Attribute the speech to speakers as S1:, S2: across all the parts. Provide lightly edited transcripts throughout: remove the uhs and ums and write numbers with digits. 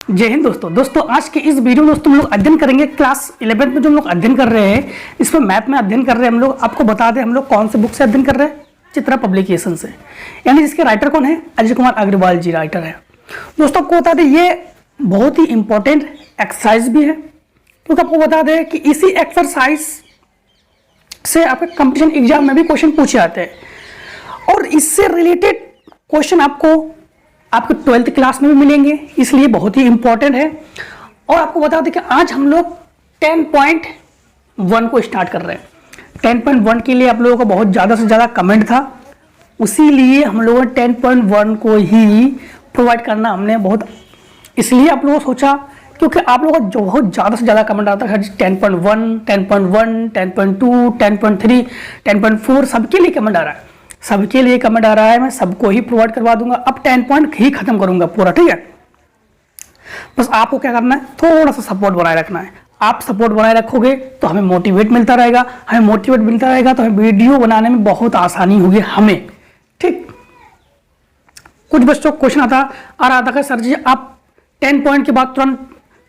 S1: जय हिंद दोस्तों आज के इस वीडियो में दोस्तों हम लोग अध्ययन करेंगे क्लास 11th में जो हम लोग अध्ययन कर रहे हैं, इसमें मैथ में अध्ययन कर रहे हैं हम लोग। आपको बता दें हम लोग कौन से बुक से अध्ययन कर रहे हैं, चित्रा पब्लिकेशन से, यानी जिसके राइटर कौन है, अजय कुमार अग्रवाल जी राइटर है। दोस्तों आपको बता दें ये बहुत ही इंपॉर्टेंट एक्सरसाइज भी है, क्योंकि आपको बता दें कि इसी एक्सरसाइज से आपके कंपटीशन एग्जाम में भी क्वेश्चन पूछे जाते हैं और इससे रिलेटेड क्वेश्चन आपको आपके 12th क्लास में भी मिलेंगे, इसलिए बहुत ही इंपॉर्टेंट है। और आपको बता दें कि आज हम लोग 10.1 को स्टार्ट कर रहे हैं। 10.1 के लिए आप लोगों को बहुत ज़्यादा से ज़्यादा कमेंट था, उसीलिए हम लोगों ने 10.1 को ही प्रोवाइड करना हमने बहुत इसलिए आप लोगों को सोचा, क्योंकि आप लोगों को बहुत ज़्यादा से ज़्यादा कमेंट आता है 10.1, 10.1, 10.2, 10.3, 10.4 सबके लिए कमेंट आ रहा है, सबके लिए कमेंट आ रहा है। मैं सबको ही प्रोवाइड करवा दूंगा। अब 10 पॉइंट ही खत्म करूंगा पूरा, ठीक है। बस आपको क्या करना है, थोड़ा सा सपोर्ट बनाए रखना है। आप सपोर्ट बनाए रखोगे तो हमें मोटिवेट मिलता रहेगा, तो हमें वीडियो बनाने में बहुत आसानी होगी हमें, ठीक। कुछ बच्चों को क्वेश्चन आ रहा था कि सर जी आप 10 पॉइंट के बाद तुरंत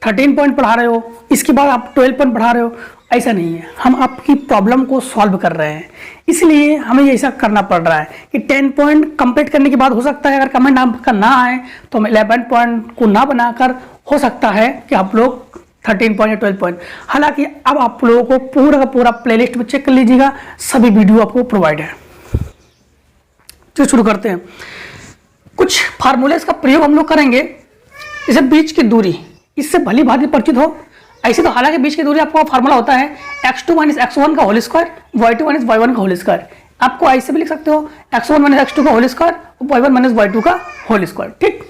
S1: 13 पॉइंट पढ़ा रहे हो, इसके बाद आप 12 पॉइंट पढ़ा रहे हो। ऐसा नहीं है, हम आपकी प्रॉब्लम को सॉल्व कर रहे हैं, इसलिए हमें ऐसा करना पड़ रहा है कि 10 पॉइंट कंप्लीट करने के बाद हो सकता है अगर कमेंट आपका ना आए तो हम 11 पॉइंट को ना बनाकर हो सकता है कि आप लोग 13 पॉइंट या 12 पॉइंट। हालांकि अब आप लोगों को पूरा का पूरा प्लेलिस्ट में चेक कर लीजिएगा, सभी वीडियो आपको प्रोवाइड है। तो शुरू करते हैं। कुछ फार्मूलेस का प्रयोग हम लोग करेंगे, जैसे बीच की दूरी, इससे भली भांति परिचित हो। ऐसे तो हालांकि बीच की दूरी आपको फार्मूला होता है x2 - x1 का होल स्क्वायर, y2 - y1 का होल स्क्वायर। आपको ऐसे भी लिख सकते हो x1 - x2 का होल स्क्वायर, y1 - y2 का होल स्क्वायर, ठीक।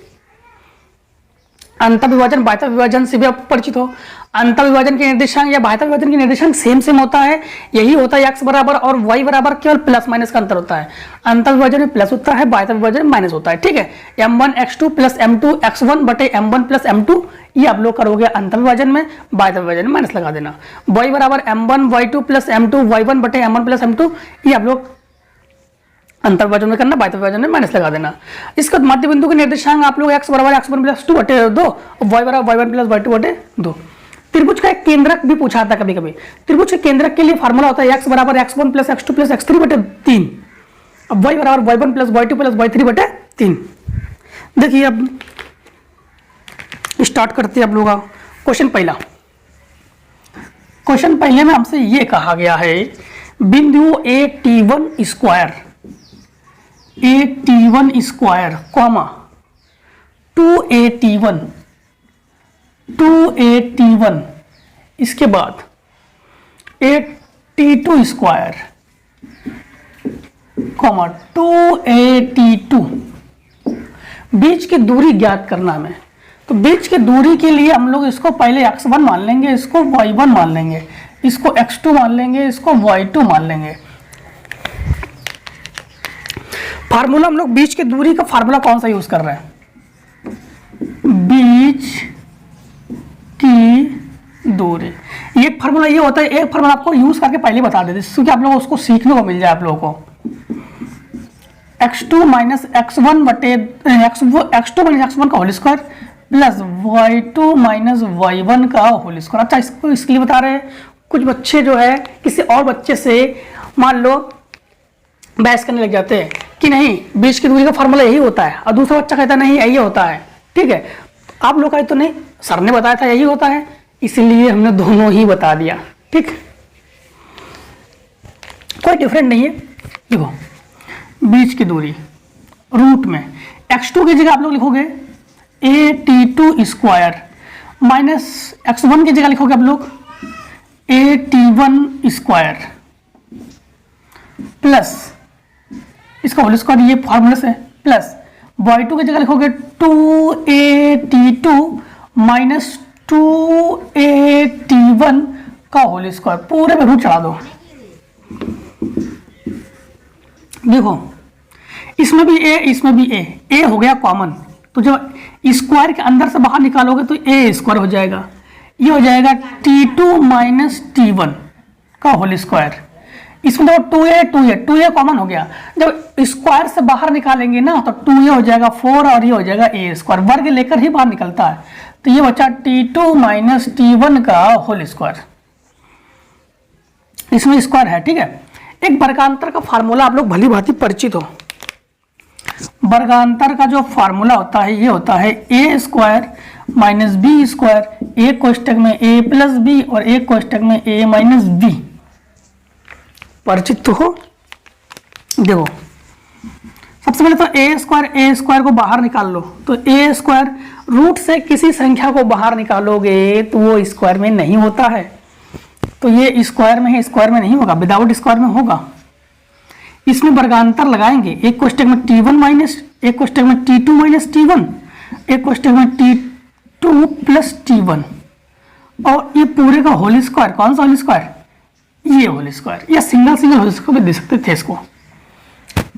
S1: अंतर विभाजन बाह्यता विभाजन से भी आप परिचित हो। अंतर विभाजन के निर्देशांक या बाह्यता विभाजन के निर्देशांक सेम होता है, यही होता है x बराबर और y बराबर, केवल प्लस माइनस का अंतर होता है। अंतर विभाजन में प्लस होता है, बाह्यता विभाजन में माइनस होता है, ठीक है। m1 x2 + m2 x1 बटे m1 + m2, ये आप लोग करोगे अंतर विभाजन में, बाह्यता विभाजन में माइनस लगा देना। y बराबर m1 y2 + m2 y1 बटे m1 + m2, ये आप लोग अंतर विभाजन में करना, बाह्यता विभाजन में माइनस लगा देना। इसका मध्य बिंदु के निर्देशांक आप लोग x बराबर x1 + 2 बटे 2 और y बराबर y1 + y2 बटे 2। त्रिभुज का एक केंद्रक भी पूछा था कभी कभी। त्रिभुज के केंद्रक के लिए फार्मूला होता है x बराबर x1 + x2 + x3 बटे 3, अब y बराबर y1 + y2 + y3 बटे 3। देखिए अब स्टार्ट करते हैं आप लोग का क्वेश्चन पहला। क्वेश्चन पहले में हमसे ये कहा गया है बिंदु a_t1 square, a_t1 square comma 2a_t1, 2a_t1, इसके बाद a_t2 स्क्वायर कॉमा 2a_t2। बीच की दूरी ज्ञात करना हमें, तो बीच की दूरी के लिए हम लोग इसको पहले x1 मान लेंगे, इसको y1 मान लेंगे, इसको x2 मान लेंगे, इसको y2 मान लेंगे। फार्मूला हम लोग बीच की दूरी का फार्मूला कौन सा यूज कर रहे हैं, बीच की दूरी। ये फार्मूला ये होता है, एक फार्मूला आपको यूज करके पहले बता देते क्योंकि आप लोगों को उसको सीखने को मिल जाए आप लोगों को। x2 - x1 बटे x2 - x1 का whole square plus y2 - y1 का होल स्क्वायर। अच्छा इसको इसके लिए बता रहे हैं, कुछ बच्चे जो है किसी और बच्चे से मान लो बहस करने लग जाते हैं कि नहीं बीच की दूरी का फार्मूला यही होता है, और दूसरा बच्चा कहता है नहीं यही होता है, ठीक है। आप लोग का तो नहीं, सर ने बताया था यही होता है, इसलिए हमने दोनों ही बता दिया, ठीक। कोई डिफरेंट नहीं है। देखो बीच की दूरी रूट में x2 की जगह आप लोग लिखोगे a_t2 स्क्वायर माइनस x1 की जगह लिखोगे आप लोग a_t1 स्क्वायर प्लस इसका होल स्क्वायर, ये फार्मूला से, प्लस y2 की जगह लिखोगे 2a_t2 माइनस 2a_t1 का होल स्क्वायर, पूरे में रूट चढ़ा दो। देखो इसमें भी a, इसमें भी a हो गया कॉमन, तो जब स्क्वायर के अंदर से बाहर निकालोगे तो a स्क्वायर हो जाएगा, ये हो जाएगा t2 माइनस t1 का होल स्क्वायर। इसमें देखो 2a कॉमन हो गया, जब स्क्वायर से बाहर निकालेंगे ना तो 2a हो जाएगा 4 और ये हो जाएगा a स्क्वायर, वर्ग लेकर ही बाहर निकलता है। तो ये बचा T2 माइनस T1 का होल स्क्वायर, इसमें स्क्वायर है, ठीक है। एक वर्गांतर का फार्मूला आप लोग भली भांति परिचित हो। वर्गांतर का जो फार्मूला होता है ये होता है ए स्क्वायर माइनस बी स्क्वायर, एक कोष्टक में ए प्लस बी और एक कोष्टक में ए माइनस बी। परिचित तो हो। देखो सबसे पहले तो ए स्क्वायर को बाहर निकाल लो, तो ए स्क्वायर रूट से किसी संख्या को बाहर निकालोगे तो वो स्क्वायर में नहीं होता है, तो ये स्क्वायर में है, स्क्वायर में नहीं होगा, विदाउट स्क्वायर में होगा। इसमें वर्गांतर लगाएंगे, एक कोष्टक में T1 माइनस, एक कोष्टक में T2 माइनस T1, एक कोष्टक में T2 प्लस T1, और ये पूरे का होल स्क्वायर। कौन सा होल स्क्वायर? ये होल स्क्वायर, या सिंगल होल स्क्वायर भी दे सकते थे इसको,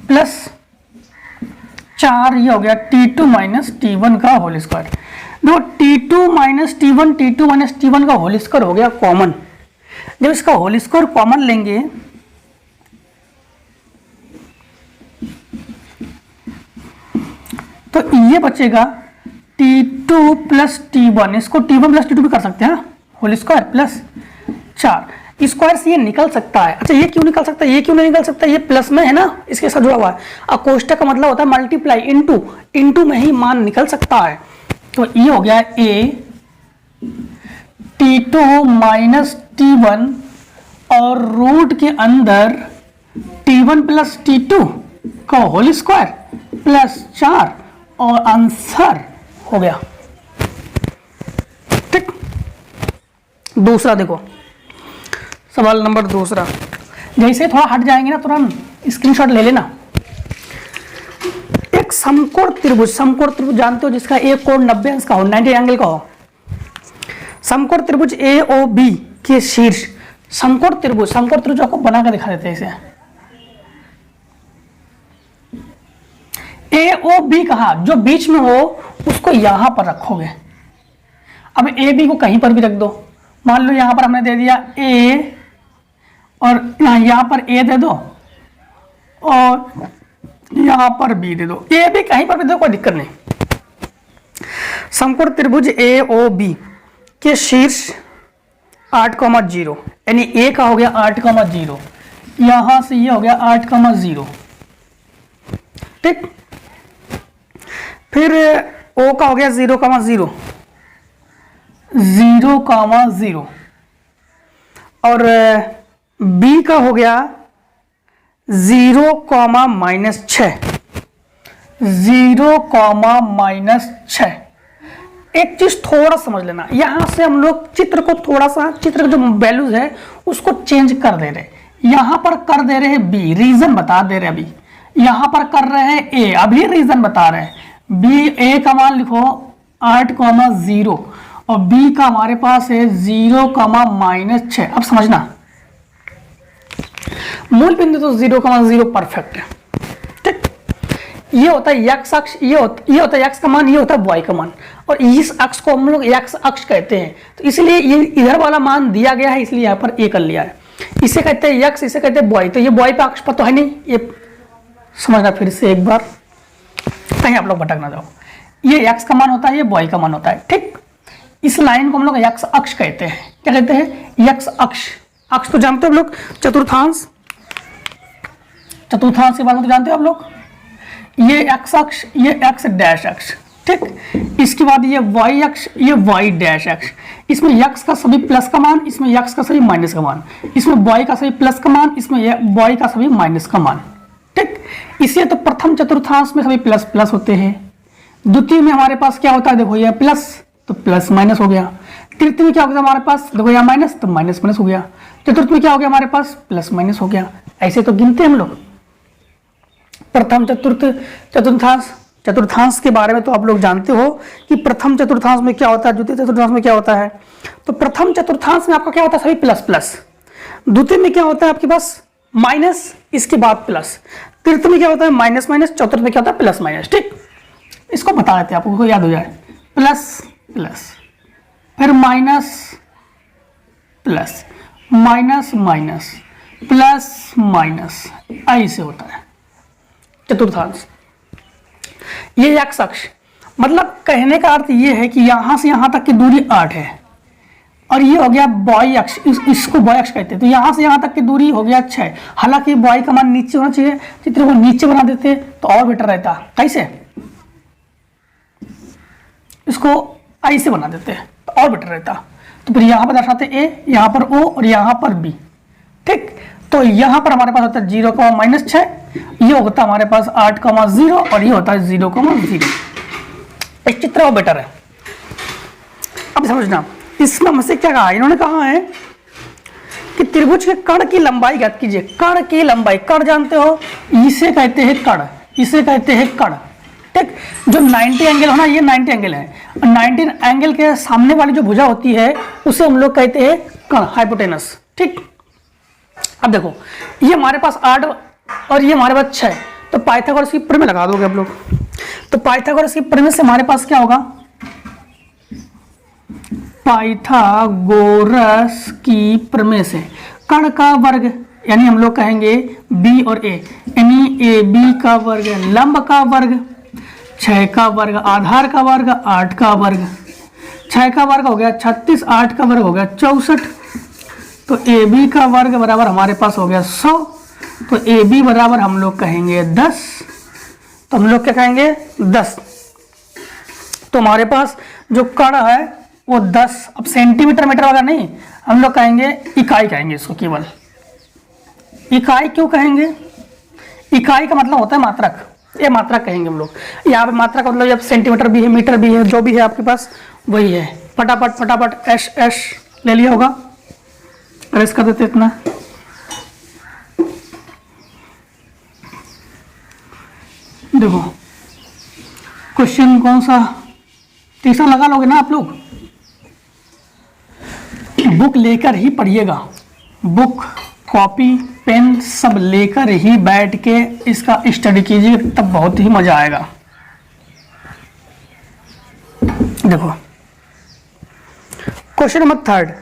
S1: प्लस 4 ये हो गया T2 माइनस T1 का होल स्क्वायर। दो T2 माइनस T1 का होल स्क्वायर हो गया कॉमन। जब इसका होल स्क्वायर कॉमन लेंगे तो ये बचेगा T2 प्लस T1, इसको T1 प्लस T2 भी कर सकते हैं, होल स्क्वायर प्लस 4। स्क्वायर से ये निकल सकता है। अच्छा ये क्यों निकल सकता है, ये क्यों नहीं निकल सकता? ये प्लस में है ना, इसके साथ जुड़ा हुआ है। अब कोष्टक का मतलब होता है मल्टीप्लाई, इनटू में ही मान निकल सकता है। तो ये हो गया ए T2 माइनस T1 और रूट के अंदर T1 प्लस T2 का होल स्क्वायर प्लस 4, और आंसर हो गया। ठीक। दूसरा देखो, सवाल नंबर दूसरा, जैसे थोड़ा हट जाएंगे ना तुरंत स्क्रीनशॉट ले लेना। एक समकोण त्रिभुज जानते हो, जिसका एक कोण 90 अंश का हो, 90 एंगल का हो। समकोण त्रिभुज AOB के शीर्ष, समकोण त्रिभुज आपको बना कर दिखा देते हैं इसे। AOB कहा, जो बीच में हो उसको यहां पर रखोगे। अब AB को कहीं पर भी रख दो, मान लो यहां पर हमने दे दिया A, और यहां पर A दे दो और यहां पर B दे दो, AB कहीं पर भी दो, कोई दिक्कत नहीं। समकोण त्रिभुज AOB के शीर्ष 8,0, यानी A का हो गया 8,0, यहां से ये हो गया 8,0, ठीक। फिर O का हो गया 0,0, 0,0, और B का हो गया 0,-6, 0,-6। एक चीज थोड़ा समझ लेना, यहां से हम लोग चित्र को थोड़ा सा, चित्र का जो वैल्यूज है उसको चेंज कर दे रहे। यहां पर कर दे रहे हैं B, रीजन बता दे रहे, अभी यहां पर कर रहे हैं A, अभी रीजन बता रहे हैं। B, A का मान लिखो 8,0 और B का हमारे पास है 0,-6। अब समझना, मूल बिंदु तो 0,0 परफेक्ट है, ठीक। ये होता है x अक्ष, ये होता है x का मान, ये होता है y का मान, और इस अक्ष को हम लोग x अक्ष कहते हैं। तो इसलिए ये इधर वाला मान दिया गया है, इसलिए यहाँ पर a कर लिया है। इसे कहते हैं x, इसे कहते हैं y, तो ये y पे अक्ष पर तो है नहीं, ये समझना फिर से एक बार, कहीं आप लोग भटक ना जाओ। ये x का मान होता है, ये y का मान होता है, ठीक। इस लाइन को हम लोग x अक्ष कहते हैं। क्या कहते हैं? x अक्ष। अक्ष तो जानते हो आप लोग, चतुर्थांश के बारे में तो जानते हो आप लोग। ये x अक्ष, ये x डैश अक्ष, ठीक। इसके बाद ये y अक्ष, ये y डैश अक्ष। इसमें x का सभी प्लस का मान, इसमें x का सभी माइनस का मान, इसमें y का सभी प्लस का मान, इसमें y का सभी माइनस का मान, ठीक। इसलिए तो प्रथम चतुर्थांश में सभी प्लस प्लस होते हैं। द्वितीय में हमारे पास क्या होता है, देखो ये प्लस तो प्लस माइनस हो गया। तृतीय में क्या हो गया हमारे पास, देखो यहाँ माइनस तो माइनस माइनस हो गया। चतुर्थ में क्या हो गया हमारे पास, प्लस माइनस हो गया। ऐसे तो गिनते हैं हम लोग। प्रथम चतुर्थ चतुर्थांश के बारे में तो आप लोग जानते हो कि प्रथम चतुर्थांश में क्या होता है, द्वितीय चतुर्थांश में क्या होता है। तो प्रथम चतुर्थांश में आपका क्या होता है, सभी प्लस प्लस। द्वितीय में क्या होता है आपके पास, माइनस, इसके बाद प्लस। तृतीय में क्या होता है, माइनस माइनस। चतुर्थ में क्या होता है, प्लस माइनस, ठीक। इसको बता देते हैं, आपको याद हो जाए। प्लस प्लस, फिर minus plus, minus minus, plus minus, ऐसे होता है चतुर्थांश। ये x अक्ष, मतलब कहने का अर्थ ये है कि यहाँ से यहाँ तक की दूरी 8 है और ये हो गया बॉय अक्ष, इसको बॉय अक्ष कहते हैं। तो यहाँ से यहाँ तक की दूरी हो गया 6। हालांकि बॉय का मान नीचे होना चाहिए, चित्र को नीचे बना देते तो और बेटर रहता। कैसे? इसको ऐसे बना देते तो और बेटर रहता। तो फिर यहाँ पर दर्शाते ए, यहाँ पर ओ और यहाँ पर बी। ठीक, तो यहाँ पर हमारे पास होता है 0,-6, ये होता है हमारे पास 8,0 और ये होता है 0,0। इस चित्र वो बेटर है। अब समझना इसमें हमसे क्या कहा, इन्होंने कहा है कि त्रिभुज के कर्ण की लंबाई ज्ञात कीजिए। कर्ण की लंबाई, कर्ण जानते हो, इसे कहते हैं कर्ण, इसे कहते हैं कर्ण। ठीक, जो 90 एंगल हो ना, ये 90 एंगल है। 90 एंगल के सामने वाली जो भुजा होती है उसे हम लोग कहते हैं कर्ण, हाइपोटेनस। ठीक, अब देखो ये हमारे पास 8 और ये हमारे पास 6, तो पाइथागोरस की प्रमेय लगा दोगे आप लोग। तो पाइथागोरस की प्रमेय से हमारे पास क्या होगा, पाइथागोरस की प्रमेय से कर्ण का वर्ग यानी हम लोग कहेंगे बी और ए, यानी ए बी का वर्ग, लंब का वर्ग 6 का वर्ग, आधार का वर्ग 8 का वर्ग, 6 का वर्ग हो गया 36, 8 का वर्ग हो गया 64। तो ए बी का वर्ग बराबर हमारे पास हो गया 100। तो ए बी बराबर हम लोग कहेंगे 10। तो हम लोग क्या कहेंगे 10। तो हमारे पास जो कर्ण है वो 10, अब सेंटीमीटर मीटर वगैरह नहीं, हम लोग कहेंगे इकाई कहेंगे इसको। केवल इकाई क्यों कहेंगे? इकाई का मतलब होता है मात्रक, ये मात्रक कहेंगे हम लोग। यहाँ पे मात्रक का मतलब जब सेंटीमीटर भी है, मीटर भी है, जो भी है आपके पास वही है। फटाफट फटाफट एश एश ले लिया होगा, रेस कर देते इतना। देखो क्वेश्चन कौन सा, तीसरा लगा लोगे ना आप लोग। बुक लेकर ही पढ़िएगा, बुक कॉपी पेन सब लेकर ही बैठ के इसका स्टडी कीजिए, तब बहुत ही मजा आएगा। देखो क्वेश्चन नंबर 3,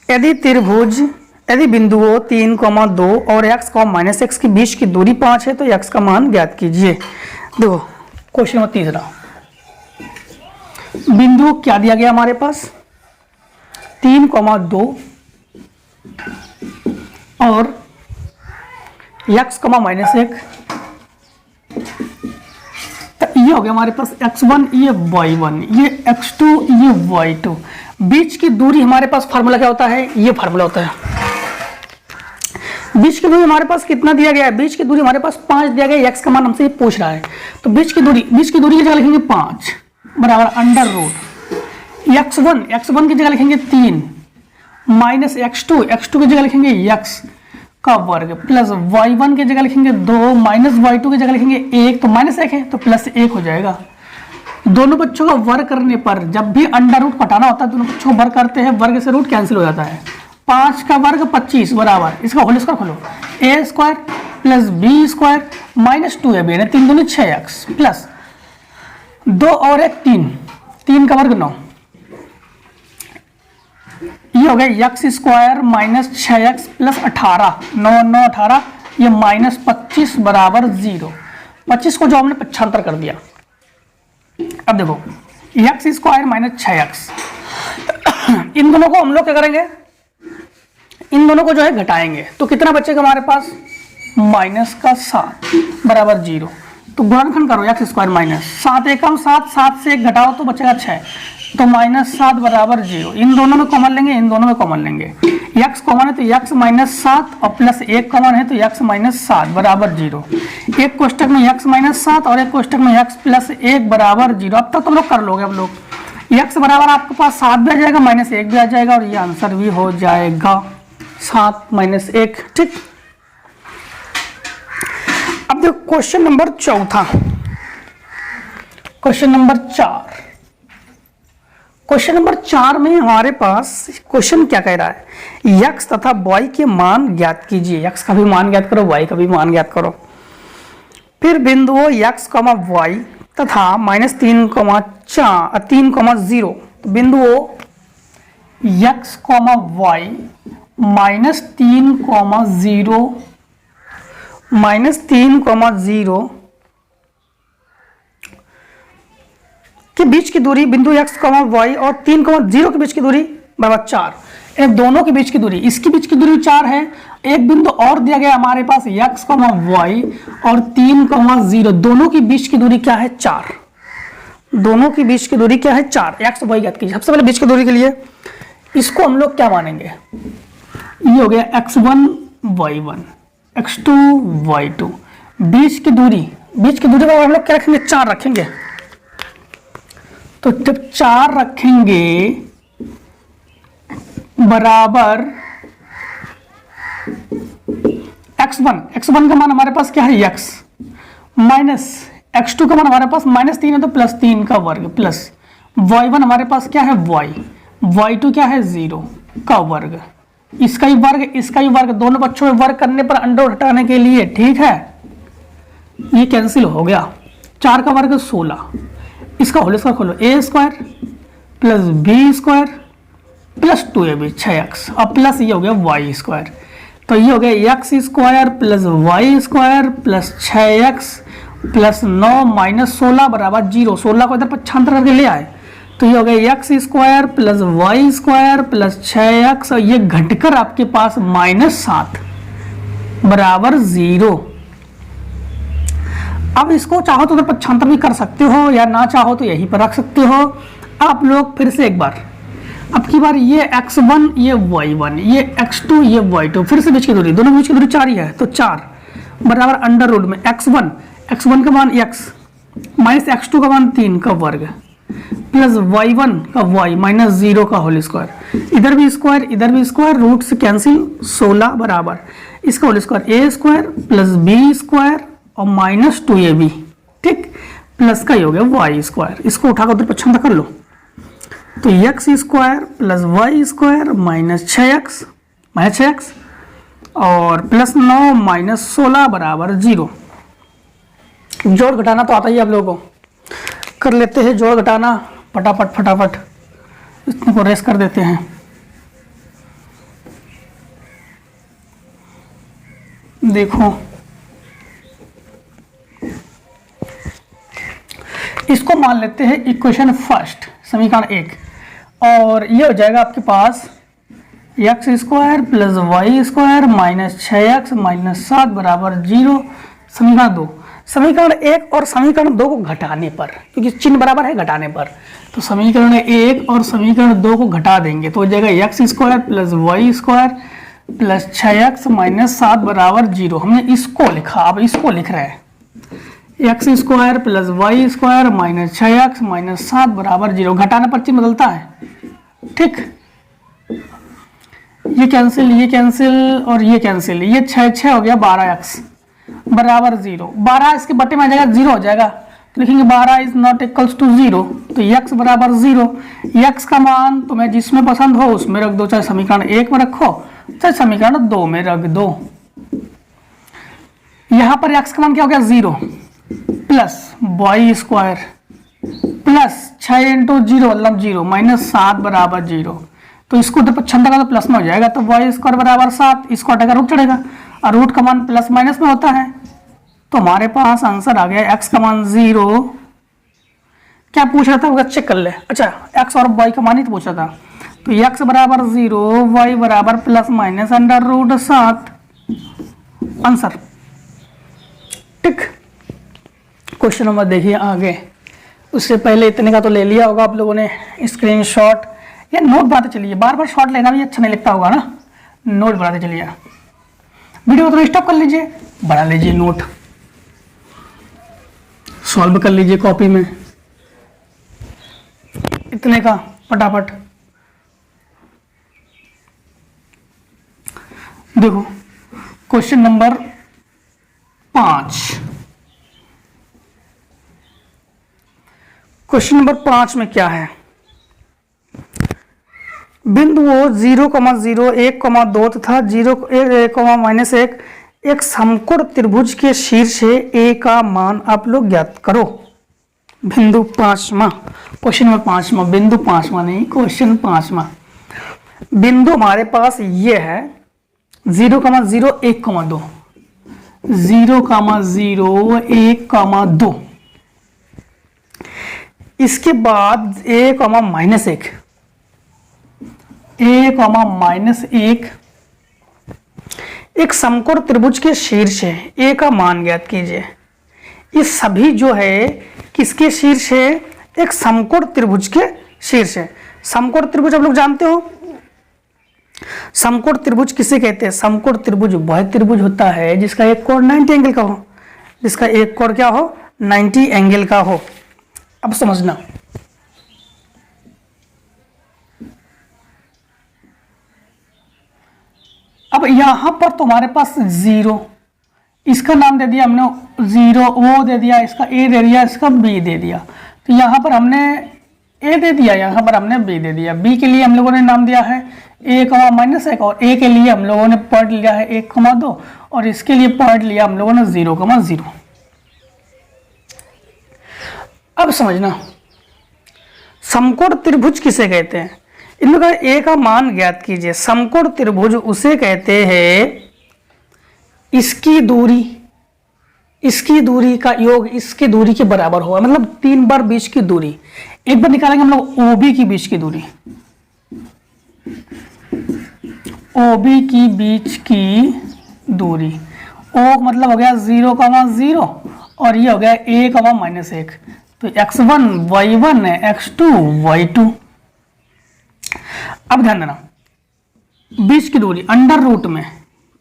S1: यदि त्रिभुज, यदि बिंदुओं 3,2 और x, -x के बीच की दूरी 5 है तो x का मान ज्ञात कीजिए। देखो क्वेश्चन नंबर 3, बिंदु क्या दिया गया हमारे पास 3,2 और x, -1। तो ये हो गया हमारे पास x1, ये y1, ये x2, ये y2। बीच की दूरी हमारे पास फार्मूला क्या होता है, ये फार्मूला होता है। बीच की दूरी हमारे पास कितना दिया गया है, बीच की दूरी हमारे पास 5 दिया गया है। x का मान हमसे पूछ रहा है, तो बीच की दूरी की जगह लिखेंगे 5 बराबर अंडर रूट x1 की जगह लिखेंगे 3 माइनस x2 की जगह लिखेंगे x का वर्ग प्लस y1 की जगह लिखेंगे 2 माइनस y2 की जगह लिखेंगे 1, तो -1 है तो +1 हो जाएगा। दोनों बच्चों का वर्ग करने पर जब भी अंडर रूट घटाना होता है, दोनों बच्चों को वर्ग करते हैं, वर्ग से रूट कैंसिल हो जाता है। 5 का वर्ग 25 बराबर, इसका होल स्क्वायर खोलो, a² plus b² minus 2ab, 3 दूनी 6x प्लस 2 और 1 3 का वर्ग 9, ये हो गया x² माइनस 6x प्लस 18, 9 9 18, ये -25 बराबर 0। 25 को जो हमने 75 कर दिया। अब देखो x² माइनस 6x, इन दोनों को हम लोग क्या करेंगे, इन दोनों को जो है घटाएंगे, तो कितना बचेगा हमारे पास -7 बराबर 0। तो गुणनखंड करो x² माइनस 7 एकम 7, 7 से 1 घटाओ तो बचेगा 6, तो -7 बराबर 0। इन दोनों में कॉमन लेंगे, इन दोनों में कॉमन लेंगे, x कॉमन है तो x -7 और प्लस 1 कॉमन है तो x -7 बराबर 0। एक कोष्टक में x -7 और एक कोष्टक में x प्लस 1 बराबर 0। अब तक तुम लोग कर लोगे। अब लोग x बराबर आपके पास 7 भी आ जाएगा, -1 भी आ जाएगा और ये आंसर भी हो जाएगा 7 - 1। ठीक, अब देखो question number 4, question number 4। Question number 4 में हमारे पास क्वेश्चन क्या कह रहा है, x तथा y के मान ज्ञात कीजिए। x का भी मान ज्ञात करो, y का भी मान ज्ञात करो। फिर बिंदुओं x, y तथा -3,0 बिंदुओं x, y -3,0 के बीच की दूरी बिंदु x, y और 3, 0 के बीच की दूरी बराबर 4। इन दोनों के बीच की दूरी, इसके बीच की दूरी 4 है। एक बिंदु और दिया गया हमारे पास x, y और 3, 0, दोनों की बीच की दूरी क्या है 4। दोनों की बीच की दूरी क्या है 4। x, y ज्ञात कीजिए। सबसे पहले बीच की दूरी के लिए इसको हम लोग क्या मानेंगे, ये हो गया x1, y1, x2, y2। बीच की दूरी पर हम लोग क्या रखेंगे, 4 रखेंगे। तो जब 4 रखेंगे बराबर x1 का मान हमारे पास क्या है x, माइनस x2 का मान हमारे पास -3 है तो +3 का वर्ग, प्लस y1 हमारे पास क्या है y2 क्या है 0 का वर्ग, इसका ही वर्ग, दोनों बच्चों में वर्ग करने पर अंडर हटाने के लिए, ठीक है, ये कैंसिल हो गया। 4 का वर्ग 16, इसका होल स्क्वायर खोलो, a² plus b² plus 2ab 6x और प्लस ये हो गया y²। तो ये हो गया x² plus y² plus 6x plus 9 minus 16 बराबर 0। 16 को इधर पक्षांतर करके ले आए तो ये हो गया x² plus y² plus 6x और ये घटकर आपके पास -7 बराबर 0। अब इसको चाहो तो उधर पक्षांतर भी कर सकते हो या ना चाहो तो यहीं पर रख सकते हो आप लोग। फिर से एक बार, अब की बार ये x1 ये y1 ये x2 ये y2, फिर से बीच की दूरी, दोनों बीच की दूरी 4 ही है तो 4 बराबर अंडर रूट में x1 का मान x माइनस x2 का मान 3 का वर्ग प्लस y1 का y माइनस 0 का होल स्क्वायर, इधर भी स्क्वायर, रूट से कैंसिल, 16 बराबर इसका whole square a² plus b² और माइनस 2ab, ठीक, प्लस का ही हो गया y²। इसको उठाकर उधर पक्षांतर कर लो तो x² plus y² minus 6x और प्लस 9 माइनस 16 बराबर 0। जोड़ घटाना तो आता ही आप लोगों को, कर लेते हैं जोड़ घटाना फटाफट, इसको को रेस कर देते हैं। देखो इसको मान लेते हैं इक्वेशन फर्स्ट, समीकरण 1, और ये हो जाएगा आपके पास x² plus y² minus 6x minus 7 बराबर 0। समीकरण 1 और समीकरण 2 को घटाने पर, क्योंकि चिन्ह बराबर है घटाने पर, तो समीकरण 1 और समीकरण 2 को घटा देंगे तो हो जाएगा x² plus y² plus 6x minus 7 बराबर 0। हमने इसको लिखा, अब इसको लिख रहे हैं x² plus y² minus 6x minus 7 बराबर 0। घटाने पर चिन्ह बदलता है, ठीक, ये कैंसिल और ये कैंसिल, ये 6 हो गया 12x बराबर 0। 12 इसके बटे में आ जाएगा 0 हो जाएगा तो लिखेंगे 12 इज नॉट इक्वल्स टू 0, तो x बराबर 0। x का मान तुम्हें जिसमें पसंद हो उसमें रख दो, चाहे समीकरण 1 में रखो चाहे समीकरण 2 में रख दो। यहां पर x का मान क्या हो गया 0 प्लस y² प्लस 6 इंटू 0 मतलब 0 माइनस 7 बराबर 0। तो इसको तो पक्षांतर का तो प्लस में हो जाएगा तो y² बराबर 7, इसको हटेगा रूट चढ़ेगा और रूट का मान प्लस माइनस में होता है तो हमारे पास आंसर आ गया x का मान 0। क्या पूछ रहा था वो चेक कर ले, अच्छा x और y का मान ही तो पूछा था, तो x बराबर 0 y बराबर plus minus under root 7 answer, ठीक। क्वेश्चन नंबर देखिए आगे, उससे पहले इतने का तो ले लिया होगा आप लोगों ने स्क्रीनशॉट या नोट बनाते चलिए, बार बार शॉट लेना भी अच्छा नहीं लगता होगा ना, नोट बनाते चलिए। वीडियो को तो स्टॉप कर लीजिए, बना लीजिए नोट, सॉल्व कर लीजिए कॉपी में इतने का फटाफट। देखो क्वेश्चन नंबर 5, क्वेश्चन नंबर 5 में क्या है, बिंदुओं 0, 0, 1, 2 तथा 0, 1, -1 एक समकोण त्रिभुज के शीर्ष ए का मान आप लोग ज्ञात करो। बिंदु 5वां, क्वेश्चन नंबर 5वां, बिंदु 5वां नहीं, क्वेश्चन 5वां। बिंदु हमारे पास ये है 0, 0, 1, 2, 0, 0, 1, 2। इसके बाद a कॉमा माइनस एक, a कॉमा माइनस एक समकोण त्रिभुज के शीर्ष है, a का मान ज्ञात कीजिए। ये सभी जो है किसके शीर्ष है? एक समकोण त्रिभुज के शीर्ष है। समकोण त्रिभुज आप लोग जानते हो, समकोण त्रिभुज किसे कहते हैं? समकोण त्रिभुज वह त्रिभुज होता है जिसका एक कोण 90 एंगल का हो, जिसका एक कोण क्या हो? 90 एंगल का हो। अब समझना, अब यहां पर तुम्हारे पास जीरो, इसका नाम दे दिया हमने जीरो, वो दे दिया, इसका ए दे दिया, इसका बी दे दिया। तो यहाँ पर हमने ए दे दिया, यहाँ पर हमने बी दे दिया। बी के लिए हम लोगों ने नाम दिया है ए कमा माइनस एक, और ए के लिए हम लोगों ने पॉइंट लिया है 1,2, और इसके लिए पॉइंट लिया हम लोगों ने 0,0। अब समझना, समकोण त्रिभुज किसे कहते हैं? इन लोगों का ए का मान ज्ञात कीजिए। समकोण त्रिभुज उसे कहते हैं इसकी दूरी का योग इसकी दूरी के बराबर होगा, मतलब 3 बार बीच की दूरी। एक बार निकालेंगे हम लोग OB की बीच की दूरी, OB की बीच की दूरी, O मतलब हो गया 0,0 और ये हो गया a, माइनस 1। तो x1 y1 x2 y2। अब ध्यान देना, बीच की दूरी अंडर रूट में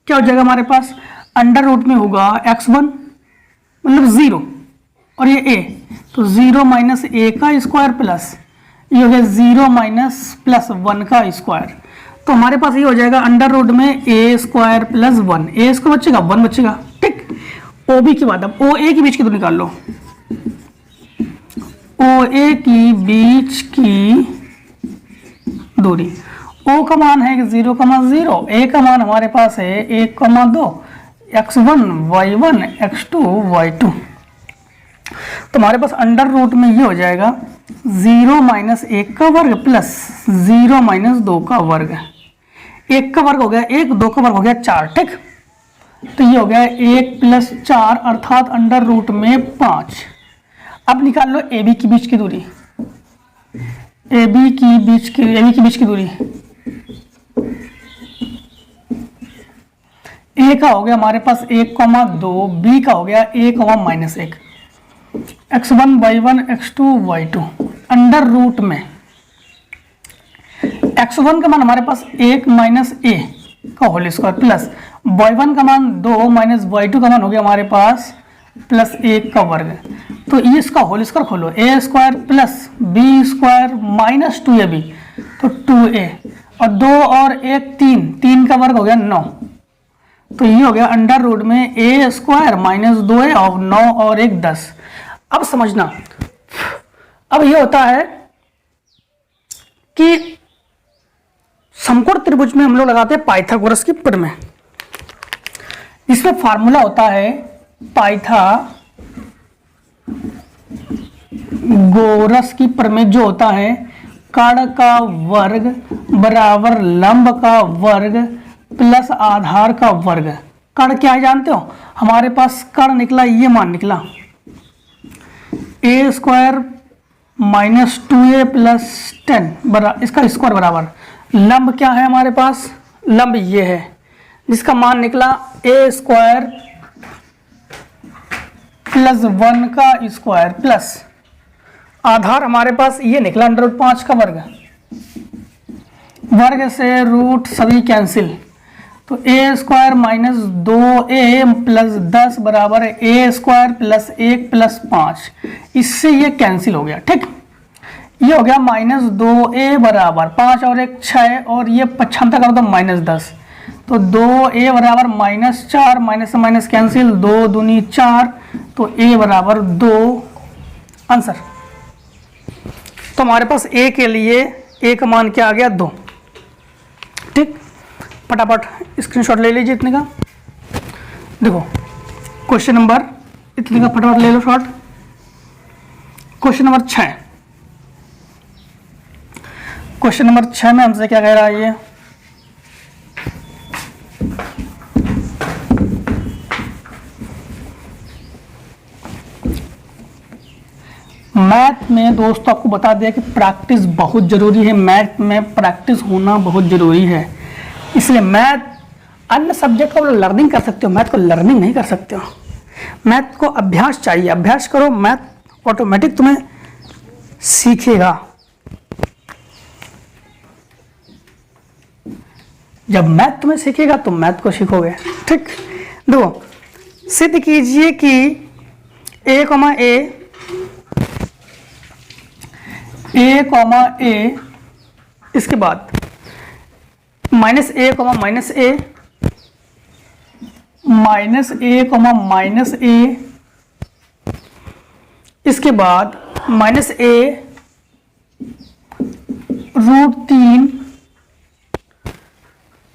S1: क्या हो जाएगा हमारे पास? अंडर रूट में होगा x1 मतलब 0 और ये a, तो 0 माइनस a का स्क्वायर प्लस ये हो गया 0 माइनस प्लस 1 का स्क्वायर। तो हमारे पास ये हो जाएगा अंडर रूट में a square plus 1, a square बचेगा 1 बचेगा। ठीक, OB की बात, अब OA की बीच की दूरी निकाल लो। OA की बीच की दूरी, O का मान है 0,0, A का मान हमारे पास है 1,2, x1 y1 x2 y2। तो हमारे पास अंडर रूट में ये हो जाएगा 0 माइनस 1 का वर्ग प्लस 0 माइनस 2 का वर्ग। 1 का वर्ग हो गया 1, 2 का वर्ग हो गया 4। ठीक, तो ये हो गया 1 प्लस 4 अर्थात अंडर रूट में 5। अब निकाल लो AB की बीच की दूरी, AB की बीच की दूरी A का हो गया हमारे पास 1,2, B का हो गया a, minus 1, x1 y1 x2 y2। Under root में x1 का मान हमारे पास 1 माइनस a का होल स्क्वायर प्लस y1 का मान 2 माइनस y2 का मान हो गया हमारे पास प्लस 1 का वर्ग। तो ये इसका होल स्क्वायर खोलो, a square plus b square minus 2ab, तो 2a और 2 और 1 3 का वर्ग हो गया 9। तो ये हो गया अंडर रूट में a स्क्वायर माइनस 2a और 9 और 1 10। अब समझना, अब ये होता है कि समकोण त्रिभुज में हम लोग लगाते हैं पाइथागोरस की प्रमेय। इसमें फार्मूला होता है पाइथागोरस की प्रमेय, जो होता है कर्ण का वर्ग बराबर लंब का वर्ग प्लस आधार का वर्ग। कर्ण क्या है जानते हो? हमारे पास कर्ण निकला, ये मान निकला a square minus 2a plus 10 इसका स्क्वायर बराबर लंब क्या है हमारे पास? लंब ये है जिसका मान निकला a स्क्वायर प्लस 1 का स्क्वायर प्लस आधार हमारे पास ये निकला अंडर रूट 5 का वर्ग। वर्ग से रूट सभी कैंसिल, तो a square minus 2a plus 10 बराबर a स्क्वायर प्लस 1 प्लस 5, इससे ये कैंसिल हो गया। ठीक, ये हो गया माइनस 2a बराबर 5 और 1 6 और ये 95 कर दो माइनस 10, तो 2a बराबर माइनस 4, माइनस से माइनस कैंसिल, 2 दूनी 4, तो a बराबर 2 आंसर। तो हमारे पास a के लिए a का मान क्या आ गया? 2। ठीक, फटाफट स्क्रीनशॉट ले लीजिए इतने का। देखो क्वेश्चन नंबर इतने का फटाफट ले लो shot. Question number 6, question number 6 में हमसे क्या कह रहा है? ये मैथ में दोस्तों आपको बता दिया कि प्रैक्टिस बहुत ज़रूरी है, मैथ में प्रैक्टिस होना बहुत ज़रूरी है। इसलिए मैथ अन्य सब्जेक्ट को लर्निंग कर सकते हो, मैथ को लर्निंग नहीं कर सकते हो। मैथ को अभ्यास चाहिए, अभ्यास करो, मैथ ऑटोमेटिक तुम्हें सीखेगा। जब मैथ तुम्हें सीखेगा तो मैथ को सीखोगे। ठीक, देखो सिद्ध कीजिए कि ए कॉमा ए इसके बाद माइनस ए कॉमा माइनस ए कॉमा माइनस ए, इसके बाद माइनस ए रूट 3,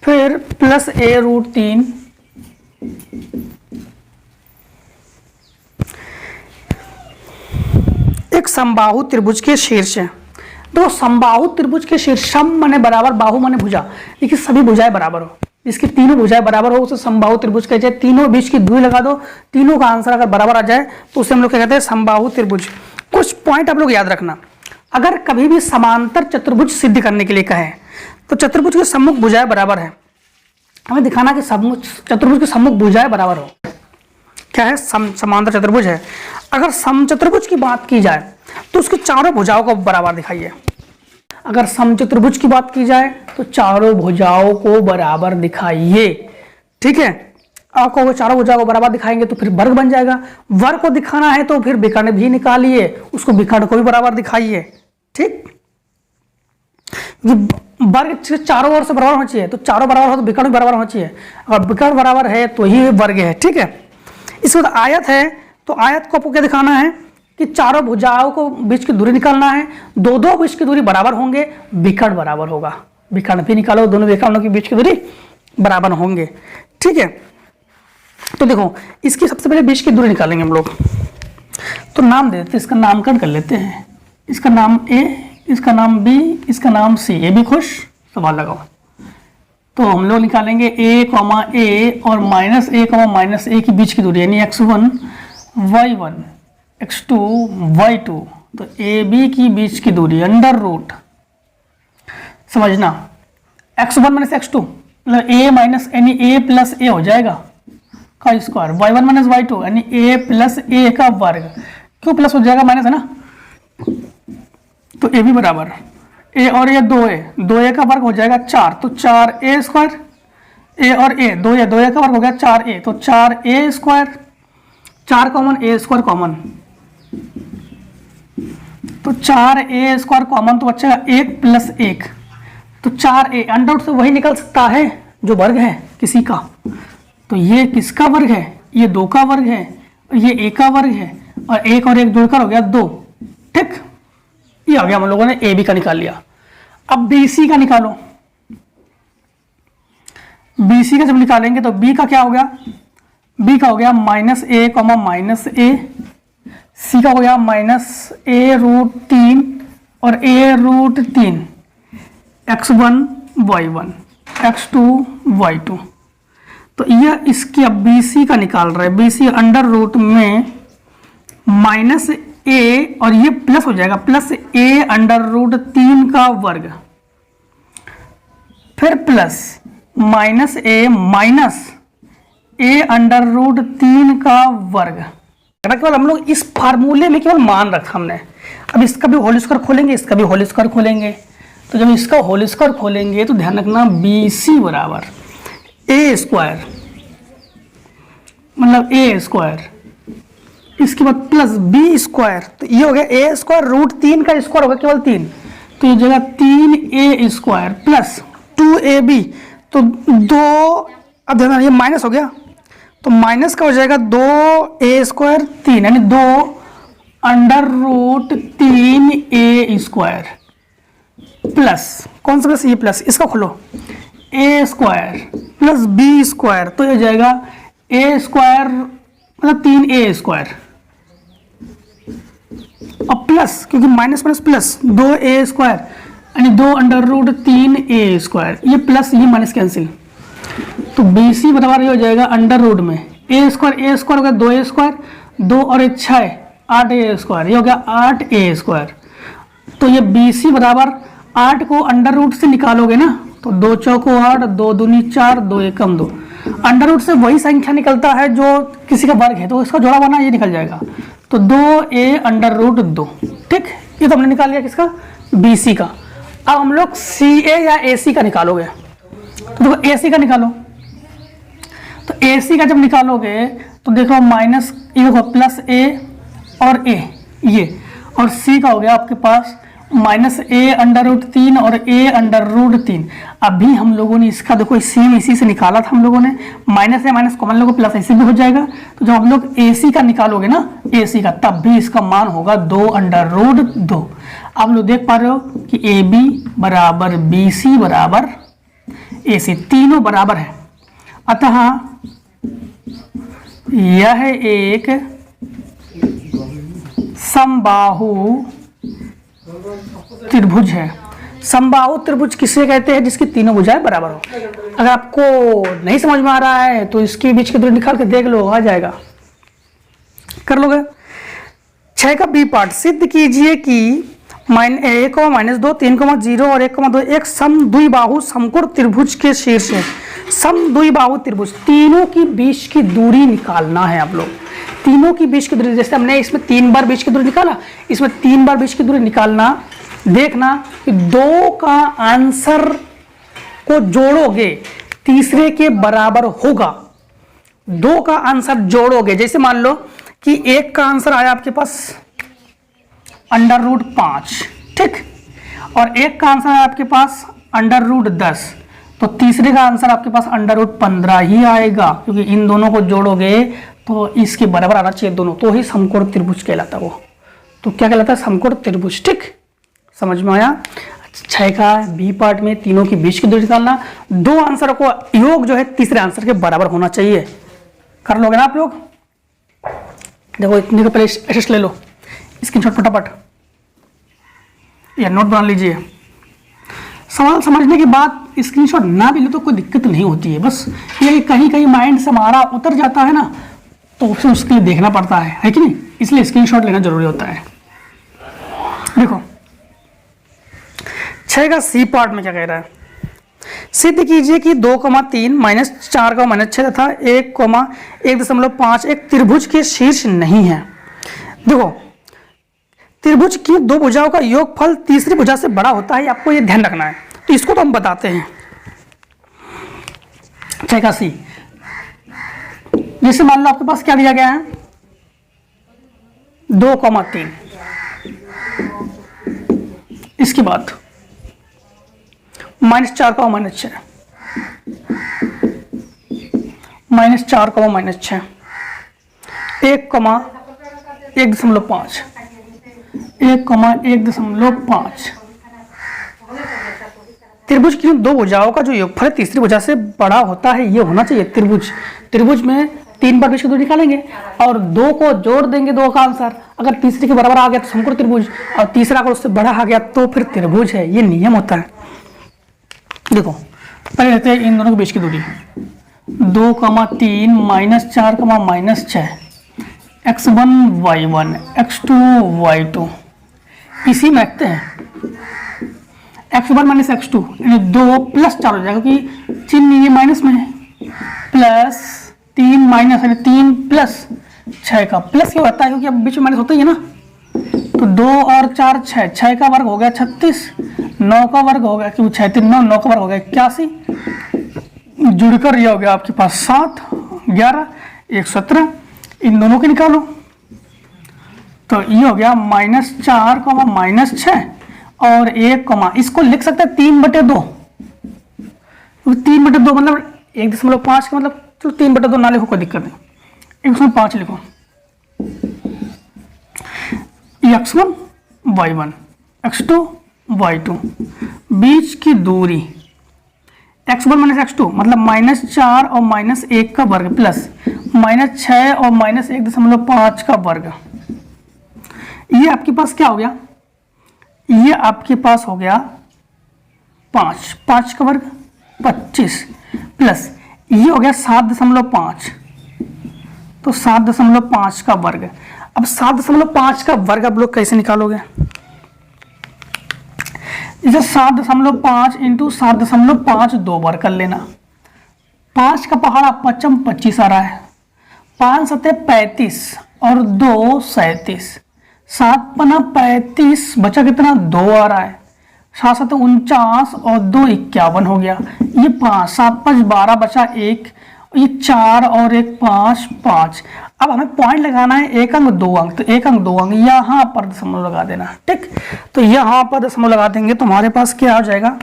S1: फिर प्लस ए रूट 3, एक समबाहु त्रिभुज के शीर्ष है। तो समबाहु त्रिभुज के शीर्ष, सम माने बराबर, बाहु माने भुजा, देखिए सभी भुजाएं बराबर हो, इसकी तीनों भुजाएं बराबर हो उसे समबाहु त्रिभुज कहते हैं। तीनों बीच की दूरी लगा दो, तीनों का आंसर अगर बराबर आ जाए तो उसे हम लोग क्या कहते हैं, समबाहु त्रिभुज। कुछ पॉइंट आप लोग याद रखना, अगर कभी भी समांतर चतुर्भुज सिद्ध करने के लिए कहें तो चतुर्भुज के सम्मुख भुजाएं बराबर है, हमें दिखाना कि चतुर्भुज के सम्मुख भुजाएं बराबर हो। क्या है, समांतर चतुर्भुज है। अगर समचतुर्भुज की बात की जाए तो उसकी चारों भुजाओं को बराबर दिखाइए। अगर समचतुर्भुज की बात की जाए तो चारों भुजाओं को बराबर दिखाइए। ठीक है, आपको वो चारों भुजाओं को बराबर दिखाएंगे तो फिर वर्ग बन जाएगा। वर्ग को दिखाना है तो फिर विकर्ण भी निकालिए, उसको विकर्ण को भी बराबर दिखाइए। ठीक, वर्ग चारों ओर से बराबर होना चाहिए, तो चारों बराबर हो तो विकर्ण भी बराबर होना चाहिए, अगर विकर्ण बराबर है तो ही वर्ग है। ठीक है, इसके बाद आयत है, तो आयत को आपको क्या दिखाना है कि चारों भुजाओं को बीच की दूरी निकालना है, दो बीच की दूरी बराबर होंगे, विकर्ण बराबर होगा, विकर्ण भी निकालो, दोनों विकर्णों की बीच की दूरी बराबर होंगे। ठीक है, तो देखो इसकी सबसे पहले बीच की दूरी निकालेंगे हम लोग, तो नाम दे देते, इसका नामकरण कर लेते हैं, इसका नाम ए, इसका नाम बी, इसका नाम सी। ए भी खुश, सवाल लगाओ। तो हम लोग निकालेंगे ए कॉमा ए और माइनस ए कॉमा माइनस ए की बीच की दूरी, यानी x1 y1 x2 y2, तो ए बी की बीच की दूरी अंडर रूट, समझना x1 माइनस x2 मतलब a माइनस यानी a प्लस ए हो जाएगा का स्क्वायर, y1 माइनस y2 यानी a प्लस ए का वर्ग, क्यों प्लस हो जाएगा, माइनस है ना, तो ए भी बराबर ए और ए 2a का वर्ग हो जाएगा 4, तो 4a स्क्वायर, ए और ए 2a का वर्ग हो गया 4a, तो 4a square, 4 common a square common, तो 4a स्क्वायर कॉमन तो बचेगा 1 प्लस 1, तो 4a अंडर रूट से वही निकल सकता है जो वर्ग है किसी का, तो ये किसका वर्ग है, ये 2 का वर्ग है, ये a का वर्ग है, और 1 और 1 जोड़कर हो गया 2। ठीक, ये आ गया, हम लोगों ने ए बी का निकाल लिया। अब बी सी का निकालो, बी सी का जब निकालेंगे तो बी का क्या हो गया, बी का हो गया माइनस ए कॉमा माइनस ए, सी का हो गया माइनस ए रूट 3 और ए root 3, x1 y1 x2 y2, तो यह इसकी अब बी सी का निकाल रहा है, बी सी अंडर रूट में माइनस ए और ये प्लस हो जाएगा, प्लस ए अंडर रूट 3 का वर्ग, फिर plus minus A under root 3 का वर्ग। केवल हम लोग इस फार्मूले में केवल मान रखा हमने। अब इसका भी होल स्क्वायर खोलेंगे, इसका भी होल स्क्वायर खोलेंगे, तो जब इसका होल स्क्वायर खोलेंगे तो ध्यान रखना बी सी बराबर ए स्क्वायर मतलब ए स्क्वायर, इसके बाद प्लस बी स्क्वायर, तो ये हो गया ए स्क्वायर रूट 3 का स्क्वायर होगा केवल 3, तो ये जगह 3a स्क्वायर प्लस 2ab, तो 2, अब ध्यान ये माइनस हो गया तो माइनस का हो जाएगा 2a स्क्वायर 3 यानी 2 under root 3a square plus कौन सा प्लस, ये प्लस, इसका खोलो a square plus b square, तो ये हो जाएगा a स्क्वायर मतलब 3a स्क्वायर और प्लस क्योंकि minus minus plus 2a square यानी 2 अंडर रूट 3a स्क्वायर, ये प्लस ये माइनस कैंसिल, तो बी सी बराबर ये हो जाएगा अंडर रूट में a स्क्वायर हो गया 2a स्क्वायर, 2 और 1 6 8a², ये हो गया 8a²। तो ये BC बराबर 8 को अंडर रूट से निकालोगे ना, तो 2 चौको 8, 2 दूनी 4, 2 एकम 2। अंडर रूट से वही संख्या निकलता है जो किसी का वर्ग है, तो इसका जोड़ा बना ये निकल जाएगा। तो 2a√2, ठीक। ये तो हमने निकाल लिया किसका, BC का। अब हम लोग CA या AC का निकालोगे, तो देखो AC का निकालो। तो AC का जब निकालोगे तो देखो माइनस, ये देखो प्लस A और A ये, और C का हो गया आपके पास -a√3 और a√3। अभी हम लोगों ने इसका देखो सेम इसी से निकाला था हम लोगों ने, माइनस है माइनस कॉमन लोगों प्लस ऐसे भी हो जाएगा। तो जब हम लोग AC का निकालोगे ना, AC का, तब भी इसका मान होगा 2√2। आप लोग देख पा रहे हो कि AB बराबर BC बराबर AC, तीनों बराबर है। अतः यह एक समबाहु त्रिभुज है। समबाहु त्रिभुज किसे कहते हैं, जिसकी तीनों भुजाएं बराबर हो। अगर आपको नहीं समझ में आ रहा है तो इसके बीच की दूरी निकाल के देख लो, आ जाएगा, कर लोगे। 6 का B पार्ट, सिद्ध कीजिए कि -1, -2, 3, 0 और 1,2 एक समद्विबाहु समकोण त्रिभुज के शीर्ष है। समद्विबाहु त्रिभुज, तीनों की बीच की दूरी निकालना है आप लोग। तीनों की बीच की दूरी, जैसे हमने इसमें 3 बार बीच की दूरी निकाला, इसमें 3 बार बीच की दूरी निकालना। देखना कि 2 का आंसर को जोड़ोगे तीसरे के बराबर होगा। 2 का आंसर जोड़ोगे, जैसे मान लो कि 1 का आंसर आया आपके पास √5, ठीक, और 1 का आंसर आया आपके पास √10, तो तीसरे का आंसर आपके पास √15 ही आएगा, क्योंकि इन दोनों को जोड़ोगे तो इसके बराबर आना चाहिए दोनों, तो ही समकोण त्रिभुज कहलाता है वो। तो क्या कहलाता है, समकोण त्रिभुज, ठीक। समझ में आया। 6 का B पार्ट में तीनों की बीच की दूरी निकालना, 2 आंसरों को योग जो है तीसरे आंसर के बराबर होना चाहिए। कर लोगे ना आप लोग। देखो इतने का पहले एसेस ले लो, स्क्रीनशॉट फटाफट या नोट बना लीजिए। सवाल समझने के बाद स्क्रीनशॉट ना भी लो तो कोई दिक्कत नहीं होती है, बस ये कहीं कहीं माइंड से हमारा उतर जाता है ना, तो उसे उसके लिए देखना पड़ता है कि नहीं, इसलिए स्क्रीनशॉट लेना जरूरी होता है। देखो 6 का C पार्ट में क्या कह रहा है, सिद्ध कीजिए कि 2,3 -4, -6 तथा 1,1.5 एक त्रिभुज के शीर्ष नहीं है। देखो त्रिभुज की 2 भुजाओं का योगफल तीसरी भुजा से बड़ा होता है, आपको ये ध्यान रखना है। तो इसको तो हम बताते हैं। 6 का C, जैसे मान लो आपके पास क्या दिया गया है, 2,3, इसके बाद -4, -6, -4, -6, 1,1.5, 1,1.5। त्रिभुज की 2 भुजाओं का जो योगफल तीसरी भुजा से बड़ा होता है, ये होना चाहिए त्रिभुज में 3 बार बीच की दूरी निकालेंगे और 2 को जोड़ देंगे, 2 का आंसर अगर तीसरे के बराबर आ गया तो समकोण त्रिभुज, और तीसरा अगर उससे बड़ा आ गया तो फिर त्रिभुज है। ये नियम होता है। देखो पहले लेते हैं इन दोनों के बीच की दूरी, 2,3 -4, -6, x1 y1 x2 y2, इसी में रखते हैं x1 - x2 यानी 2 +4 हो जाएगा, क्योंकि चिन्ह ये माइनस में है, प्लस 3 माइनस यानी 3 + 6 का प्लस क्यों होता है, क्योंकि अब बीच में माइनस होता ही है ना। तो 2 और 4 6, 6 का वर्ग हो गया 36, 9 का वर्ग हो गया, क्योंकि 6 3 9, 9 का वर्ग हो गया 81, जुड़कर ये हो गया आपके पास 7, 11, 1 17। इन दोनों के निकालो तो ये हो गया -4, -6 और 1, इसको लिख सकते हैं 3/2, 3/2 मतलब 1.5 का मतलब, चलो 3/2 ना लिखो कोई दिक्कत नहीं, 1.5 लिखो। x1 y1 x2 y2, बीच की दूरी x1 - x2 मतलब -4 और -1 का वर्ग प्लस -6 और -1.5 का वर्ग। ये आपके पास क्या हो गया, ये आपके पास हो गया 5 का वर्ग 25 प्लस ये हो गया 7.5, तो 7.5 का वर्ग। अब 7.5 का वर्ग आप लोग कैसे निकालोगे? इसे 7.5 इंटू 7.5 दो बार कर लेना। 5 का पहाड़ा पचम 25 आ रहा है, 5 सते 35 और 2 37, 7 पना 35 बचा कितना 2 आ रहा है, 7 सते 49 और 2 51 हो गया। ये 5 7 5 12 बचा 1, ये 4 और 1 5 5। अब हमें पॉइंट लगाना है 1 अंक 2 अंक, तो 1 अंक 2 अंक यहाँ पर दशमलव लगा देना। ठीक, तो यहाँ पर दशमलव लगा देंगे तो हमारे पास क्या आ जाएगा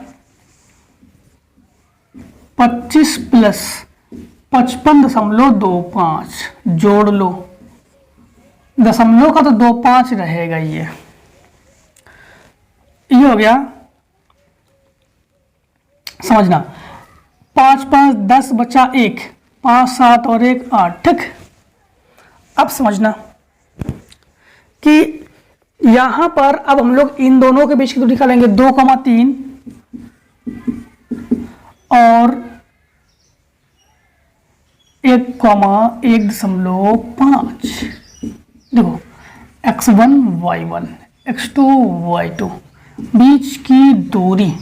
S1: 25 प्लस 55.25 जोड़ लो, दशमलव का तो 25 रहेगा। ये हो गया, समझना। 5 5 10 बचा 1, 5 7 और 1 8। ठीक, अब समझना कि यहां पर अब हम लोग इन दोनों के बीच की दूरी निकालेंगे 2,3 और 1,1.5। देखो x1 y1 x2 y2 बीच की दूरी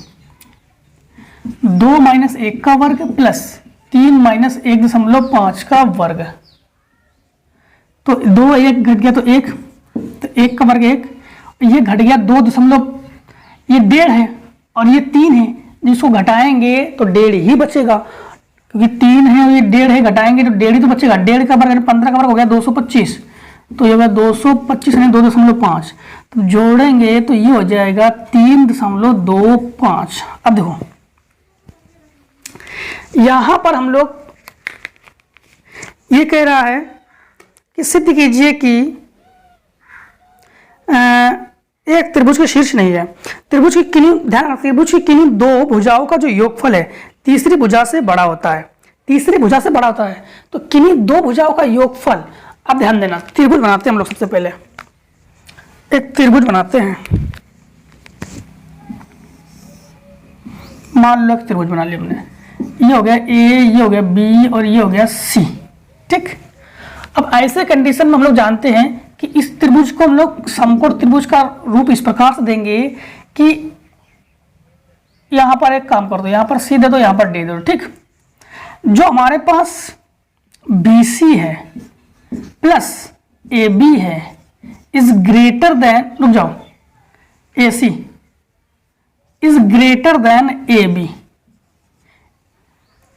S1: 2 माइनस 1 का वर्ग प्लस 3 माइनस 1.5 का वर्ग, तो 2 1 घट गया तो 1, तो 1 का वर्ग 1, ये घट गया 2 दशमलव, ये 1.5 है और ये 3 है, जिसको घटाएंगे तो 1.5 ही बचेगा, क्योंकि 3 है और ये 1.5 है, घटाएंगे तो 1.5 ही तो बचेगा। 1.5 का वर्ग 15 का वर्ग हो गया 225, तो ये होगा 225 है 2.5, तो जोड़ेंगे तो ये हो जाएगा 3.25। अब देखो यहां पर हम लोग ये कह रहा है कि सिद्ध कीजिए कि एक त्रिभुज के शीर्ष नहीं है, त्रिभुज की किन्हीं, ध्यान रखना, त्रिभुज की किन्हीं दो भुजाओं का जो योगफल है तीसरी भुजा से बड़ा होता है, तीसरी भुजा से बड़ा होता है। तो किन्हीं दो भुजाओं का योगफल, अब ध्यान देना, त्रिभुज बनाते हैं हम लोग। सबसे पहले एक त्रिभुज बनाते हैं, मान लो त्रिभुज बना लिया हमने, ये हो गया ए, ये हो गया बी और ये हो गया सी। ठीक, अब ऐसे कंडीशन में हम लोग जानते हैं कि इस त्रिभुज को हम लोग समकोण त्रिभुज का रूप इस प्रकार से देंगे कि यहां पर एक काम कर दो, यहां पर सी दे दो, यहां पर डी दे दो। ठीक, जो हमारे पास BC है प्लस AB है इज ग्रेटर देन, रुक जाओ, AC is greater than AB,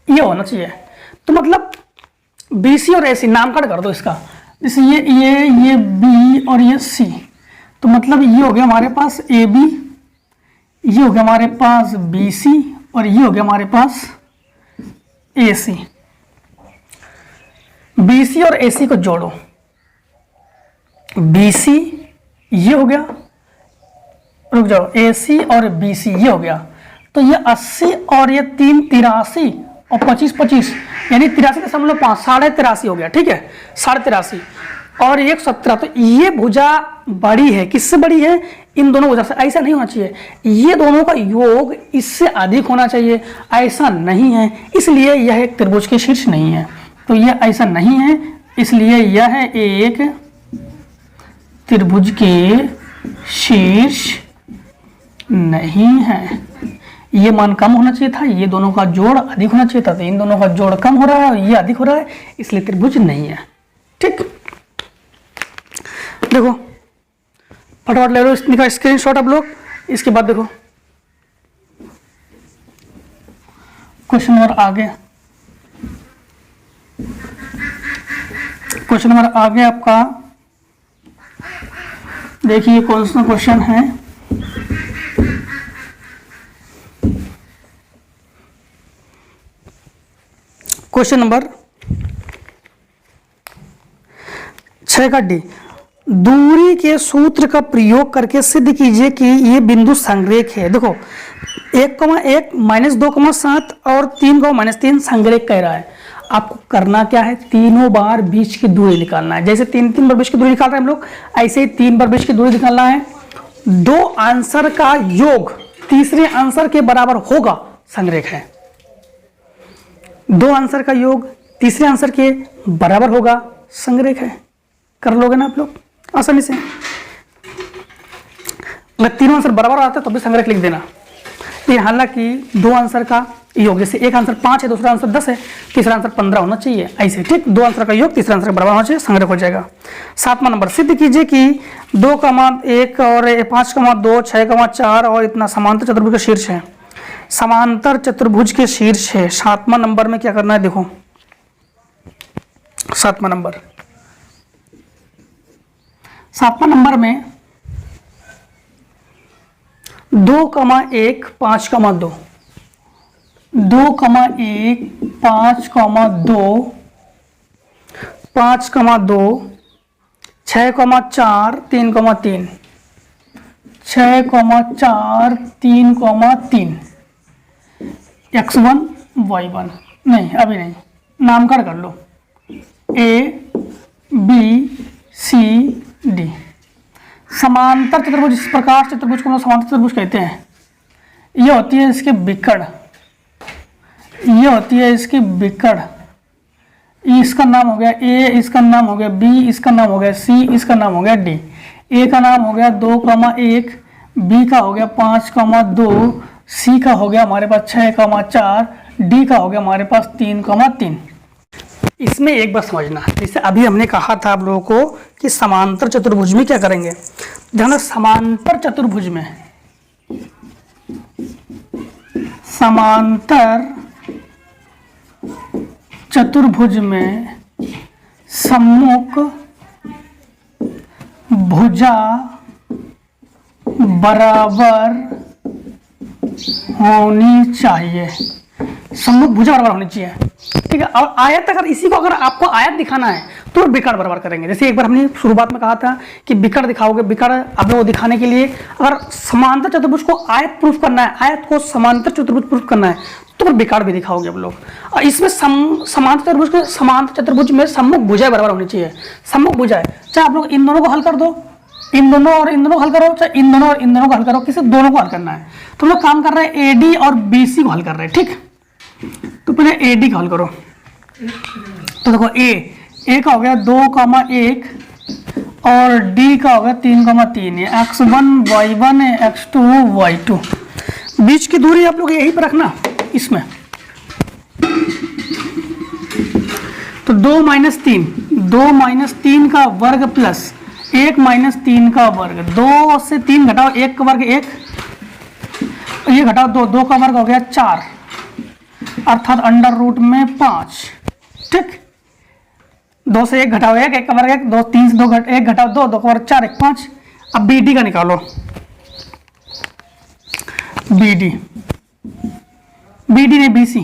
S1: ये होना चाहिए। तो मतलब BC और AC नामकरण कर दो इसका, जैसे ये B और ये C, तो मतलब ये हो गया हमारे पास AB, ये हो गया हमारे पास BC और ये हो गया हमारे पास AC। BC और AC को जोड़ो, BC ये हो गया, रुक जाओ, AC और BC ये हो गया, तो ये 80 और ये 3 83 और 25 25 यानी 83.5, 83.5 हो गया। ठीक है, 83.5 और 117, तो ये भुजा बड़ी है, किससे बड़ी है? इन दोनों भुजा से। ऐसा नहीं होना चाहिए, ये दोनों का योग इससे अधिक होना चाहिए, ऐसा नहीं है, इसलिए यह एक त्रिभुज के शीर्ष नहीं है। तो यह ऐसा नहीं है, इसलिए यह एक त्रिभुज के शीर्ष नहीं है। ये मान कम होना चाहिए था, ये दोनों का जोड़ अधिक होना चाहिए था, तो इन दोनों का जोड़ कम हो रहा है और ये अधिक हो रहा है, इसलिए त्रिभुज नहीं है। ठीक, देखो फटाफट ले लो इसका स्क्रीनशॉट आप लोग। इसके बाद देखो क्वेश्चन नंबर आगे, क्वेश्चन नंबर आगे आपका देखिए कौन सा क्वेश्चन है। क्वेश्चन नंबर 6 का डी, दूरी के सूत्र का प्रयोग करके सिद्ध कीजिए कि ये बिंदु संरेख है। देखो 1,1 -2,7 और 3,-3 संरेख कह रहा है। आपको करना क्या है, तीनों बार बीच की दूरी निकालना है। जैसे 3 बार बीच की दूरी निकाल रहे हैं हम लोग, ऐसे ही 3 बार बीच की दूरी निकालना है। दो आंसर का योग तीसरे आंसर के बराबर होगा, संरेख है। दो आंसर का योग तीसरे आंसर के बराबर होगा, संरेख है। कर लोगे ना आप लोग? आसानी से। अगर तीनों आंसर बराबर आता है तो भी संग्रह लिख देना। लेकिन हालांकि दो आंसर का योग, जैसे एक आंसर 5 है, दूसरा आंसर 10 है, तीसरा आंसर 15 होना चाहिए, ऐसे ठीक। दो आंसर का योग तीसरा आंसर बराबर होना चाहिए, संग्रह हो जाएगा। 7वां नंबर, सिद्ध कीजिए कि 2,1 और 5,2, 6,4 और इतना समांतर चतुर्भुज का शीर्ष है। समांतर चतुर्भुज के शीर्ष है। 7वां नंबर में क्या करना है, देखो 7वां नंबर, 7वां नंबर में 2,1, 5,2, 2,1, 5,2, 5,2, 6,4, 3,3, 6,4, 3,3, x1 y1, नहीं अभी नहीं, नामकरण कर लो, ए बी सी डी। समांतर चतुर्भुज, इस प्रकार चतुर्भुज को समांतर चतुर्भुज कहते हैं। ये होती है इसके विकर्ण, ये होती है इसकी विकर्ण। इसका नाम हो गया ए, इसका नाम हो गया बी, इसका नाम हो गया सी, इसका नाम हो गया डी। ए का नाम हो गया 2,1, बी का हो गया 5,2, सी का हो गया हमारे पास 6,4, डी का हो गया हमारे पास 3,3। इसमें एक बार समझना, जैसे अभी हमने कहा था आप लोगों को कि समांतर चतुर्भुज में क्या करेंगे। ध्यान, समांतर चतुर्भुज में, समांतर चतुर्भुज में सम्मुख भुजा बराबर होनी चाहिए। सम्मुख भुजा बराबर होनी चाहिए, ठीक है। और आयत, अगर इसी को अगर आपको आयत दिखाना है तो विकर्ण बराबर करेंगे। जैसे एक बार हमने शुरुआत में कहा था कि विकर्ण दिखाओगे, विकर्ण आप लोगों को दिखाने के लिए अगर समांतर चतुर्भुज को आयत प्रूफ करना है, आयत को समांतर चतुर्भुज प्रूफ करना है तो फिर विकर्ण भी दिखाओगे आप लोग। और इसमें समांतर चतुर्भुज में सम्मुख भुजा बराबर होनी चाहिए। सम्मुख भुजा, चाहे आप लोग इन दोनों को हल कर दो, इन दोनों और इन दोनों को हल करो, चाहे इन दोनों और इन दोनों को हल करो, किसी दोनों को हल करना है। तो हम लोग काम कर रहे हैं एडी और बीसी को हल कर रहे हैं, ठीक। तो पहले एडी का हल करो। तो देखो ए का हो गया 2,1 और डी का हो गया 3,3 है। x1 y1 है, x2 y2। बीच की दूरी आप लोग यही पर रखना इसमें। तो 2 - 3, 2 - 3 का वर्ग प्लस 1 - 3 का वर्ग। 2 से 3 घटाओ, 1 का वर्ग 1, ये घटाओ 2, 2 का वर्ग हो गया 4, अर्थात अंडर रूट में 5, ठीक। 2 से 1 घटाओ 1, 1 का वर्ग 1, 2, 3 से 2 1 घटाओ 2, 2 का वर्ग 4, 1 5। अब बी डी का निकालो, बी डी ने बी सी।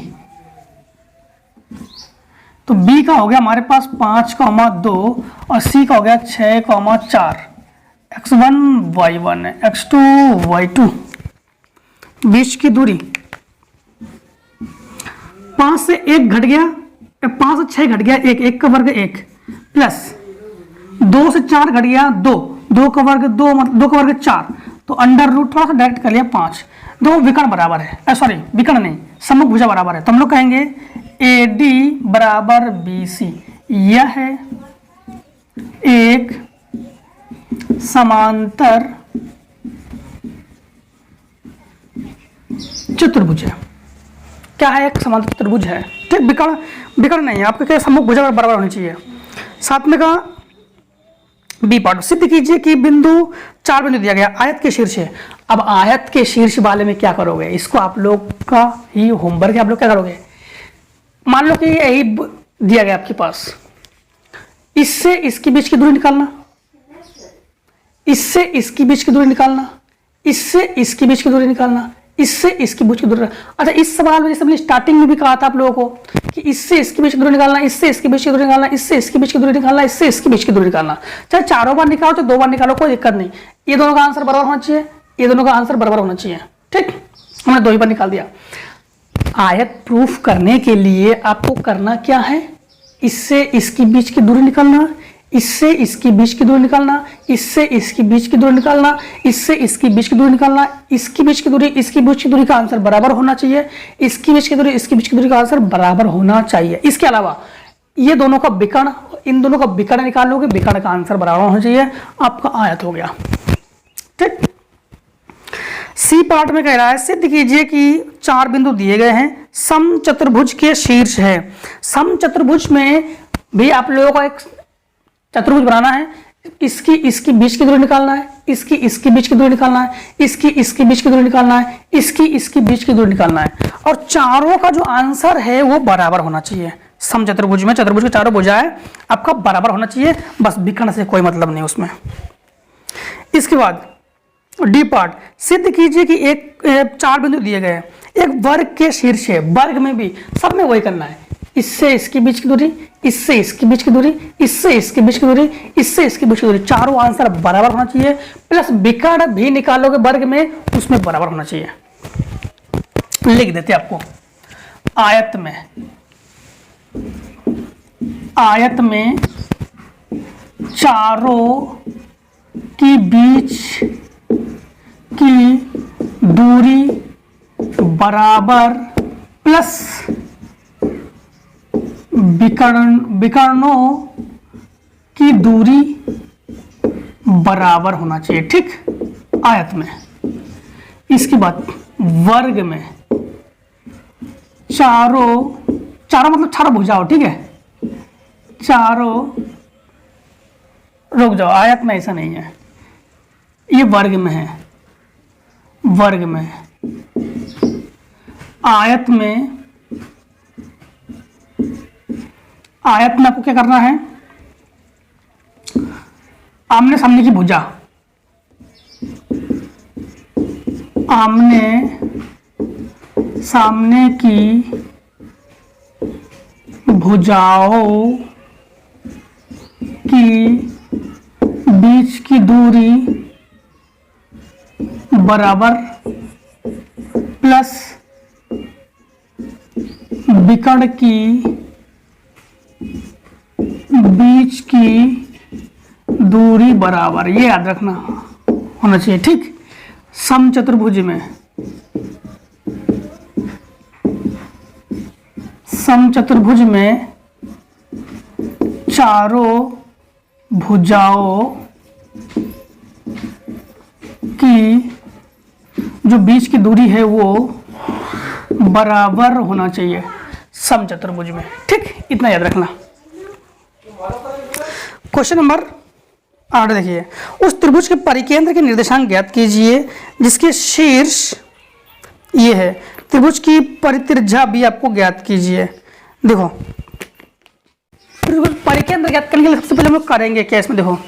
S1: तो बी का हो गया हमारे पास 5,2 और सी का हो गया 6,4। x1 y1 है, x2 y2। बीच की दूरी 5 से 1 घट गया, 5 से 6 घट गया 1, 1 का वर्ग 1 प्लस 2 से 4 घट गया 2, 2 का वर्ग 2, 2 का वर्ग 4। तो अंडर रूट थोड़ा सा डायरेक्ट कर लिया 5। दो विकर्ण बराबर है, सॉरी विकर्ण नहीं, सम्मुख भुजा बराबर है। तो हम लोग कहेंगे ए डी बराबर बी सी। यह है एक समांतर चतुर्भुज है। क्या है? एक समांतर चतुर्भुज है, ठीक। विकर्ण नहीं है, आपके क्या सम्मुख भुजा बराबर होनी चाहिए। साथ में का बी पार्ट, सिद्ध कीजिए कि बिंदु 4 बिंदु दिया गया, आयत के शीर्ष है। अब आयत के शीर्ष वाले में क्या करोगे, इसको आप लोग का ही होमवर्क है। आप लोग क्या करोगे, मान लो कि यही दिया गया आपके पास, इससे इसके बीच की दूरी निकालना, इससे इसके बीच की दूरी निकालना, इससे इसके बीच की दूरी निकालना, इससे इसकी बीच की दूरी। अच्छा, इस सवाल में जैसे हमने स्टार्टिंग में भी कहा था आप लोगों को कि इससे इसके बीच की दूरी निकालना, इससे इसके बीच की दूरी निकालना, इससे इसके बीच की दूरी निकालना, इससे इसके बीच की दूरी निकालना। चाहे चारों बार निकालो चाहे 2 बार निकालो, कोई दिक्कत नहीं। ये दोनों का आंसर बराबर होना चाहिए, ये दोनों का आंसर बराबर होना चाहिए, ठीक। हमने 2 ही बार निकाल दिया। आयत प्रूफ करने के लिए आपको करना क्या है, इससे इसकी बीच की दूरी निकालना, इससे इसकी बीच की दूरी निकालना, इससे इसकी बीच की दूरी निकालना, इससे इसकी बीच की दूरी निकालना, इसकी बीच की दूरी, इसकी बीच की दूरी का आंसर बराबर होना चाहिए, इसकी बीच की दूरी, इसकी बीच की दूरी का आंसर बराबर होना चाहिए। इसके अलावा ये दोनों का विकर्ण, इन दोनों का विकर्ण निकालोगे, विकर्ण का आंसर बराबर होना चाहिए, आपका आयत हो गया। ठीक। सी पार्ट में कह रहा है सिद्ध कीजिए कि 4 बिंदु दिए गए हैं, समचतुर्भुज के शीर्ष है। समचतुर्भुज में भी आप लोगों को एक चतुर्भुज बनाना है, इसकी बीच की दूरी निकालना है, इसकी बीच की दूरी निकालना है, इसकी बीच की दूरी निकालना है, इसकी बीच की दूरी निकालना है, और चारों का जो आंसर है वो बराबर होना चाहिए। समचतुर्भुज में चतुर्भुज के चारों भुजाएं आपका बराबर होना चाहिए, बस विकर्ण से कोई मतलब नहीं उसमें। इसके बाद डी पार्ट, सिद्ध कीजिए कि 4 बिंदु दिए गए हैं, एक वर्ग के शीर्ष है, वर्ग में भी सब में वही करना है, इससे इसके बीच की दूरी, इससे इसके बीच की दूरी, इससे इसके बीच की दूरी, इससे इसके बीच की दूरी, चारों आंसर बराबर होना चाहिए, प्लस विकर्ण भी निकालोगे वर्ग में, उसमें बराबर होना चाहिए। लिख देते आपको, आयत में चारों की बीच की दूरी बराबर प्लस विकर्णों की दूरी बराबर होना चाहिए। ठीक, आयत में। इसके बाद वर्ग में चारों मतलब चारों भुजाओं, ठीक है, चारों, रुक जाओ, आयत में ऐसा नहीं है, ये वर्ग में है, वर्ग में, आयत में आपको क्या करना है, आमने सामने की भुजा, आमने सामने की भुजाओं की बीच की दूरी बराबर प्लस विकर्ण की बीच की दूरी बराबर, ये याद रखना होना चाहिए। ठीक, समचतुर्भुज में, समचतुर्भुज में चारों भुजाओं की जो बीच की दूरी है वो बराबर होना चाहिए समचतुर्भुज में। ठीक, इतना याद रखना। क्वेश्चन नंबर 8 देखिए, उस त्रिभुज के परिकेंद्र के निर्देशांक ज्ञात कीजिए जिसके शीर्ष ये है, त्रिभुज की परित्रिज्या भी आपको ज्ञात कीजिए। देखो, परिकेंद्र ज्ञात करने के लिए सबसे पहले हम लोग करेंगे क्या इसमें, देखो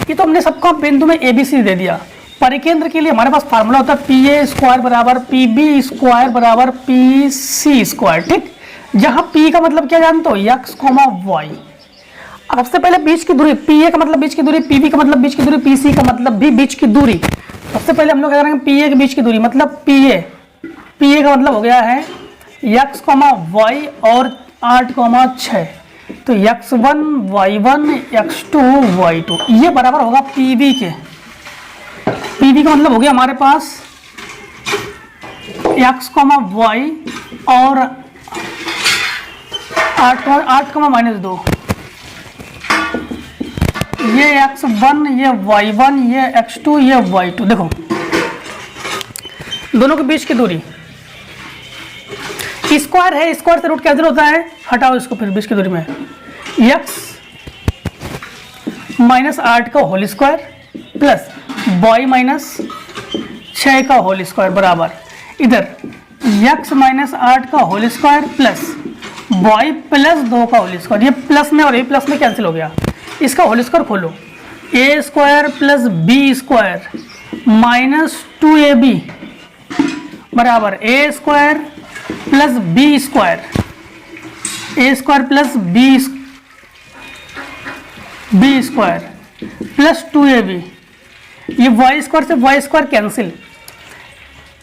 S1: ये तो हमने सबका बिंदु में ABC दे दिया। परिकेंद्र के लिए हमारे पास फार्मूला होता है PA² बराबर PB² बराबर PC²। ठीक, जहां P का मतलब क्या जानते हो, x, y। अब सबसे पहले बीच की दूरी, PA का मतलब बीच की दूरी, PB का मतलब बीच की दूरी, PC का मतलब भी बीच की दूरी। सबसे पहले हम लोग क्या करेंगे, PA के बीच की दूरी मतलब PA का मतलब हो गया है x, y और 8,6, तो x1 y1 x2 y2, ये बराबर होगा PB के। PB का मतलब हो गया हमारे पास x, y और 8,-2, ये x1, ये y1, ये x2, ये y2। देखो दोनों के बीच की दूरी स्क्वायर है, स्क्वायर से रूट कैंसिल होता है, हटाओ इसको, फिर बीच की दूरी में x - 8 का होल स्क्वायर प्लस y - 6 का होल स्क्वायर बराबर, इधर x - 8 का होल स्क्वायर प्लस y + 2 का होल स्क्वायर, ये प्लस में और ये प्लस में कैंसिल हो गया। इसका होल स्क्वायर खोलो, a² + b² - 2ab बराबर a² + b², a² + b² + 2ab, ये y² से y² कैंसिल,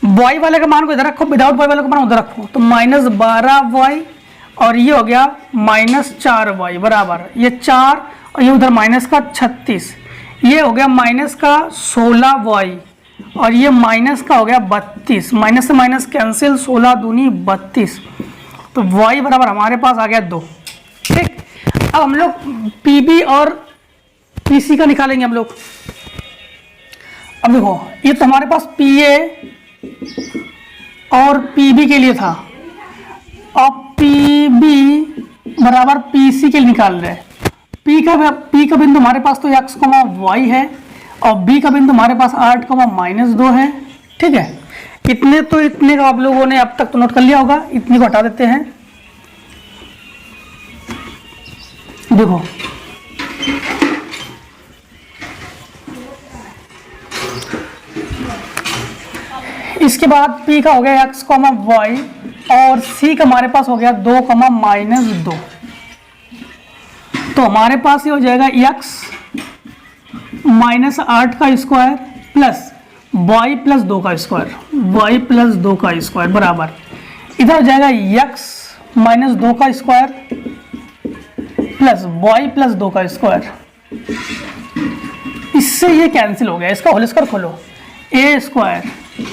S1: y वाले का मान को इधर रखो, विदाउट y वाले का मान उधर रखो, तो -12y और ये हो गया -4y बराबर, ये 4 और ये उधर माइनस का 36, ये हो गया माइनस का 16y और ये माइनस का हो गया 32, माइनस से माइनस कैंसिल, 16 दूनी 32, तो y बराबर हमारे पास आ गया 2। अब हम लोग पीबी और पीसी का निकालेंगे हम लोग। अब देखो ये तो हमारे पास पीए और पीबी के लिए था, अब पीबी बराबर पीसी के लिए निकाल रहे हैं। पी का बिंदु हमारे पास तो x, y है और बी का बिंदु हमारे पास 8, -2 है। ठीक है, इतने का आप लोगों ने अब तक तो नोट कर लिया होगा, इतने को हटा देते हैं। देखो इसके बाद P का हो गया x, y और C का हमारे पास हो गया 2, -2। तो हमारे पास ये हो जाएगा x -8 का स्क्वायर प्लस y + 2 का स्क्वायर, y + 2 का स्क्वायर बराबर इधर हो जाएगा x -2 का स्क्वायर प्लस y + 2 का स्क्वायर। इससे ये कैंसिल हो गया, इसका होल स्क्वायर खोलो, a square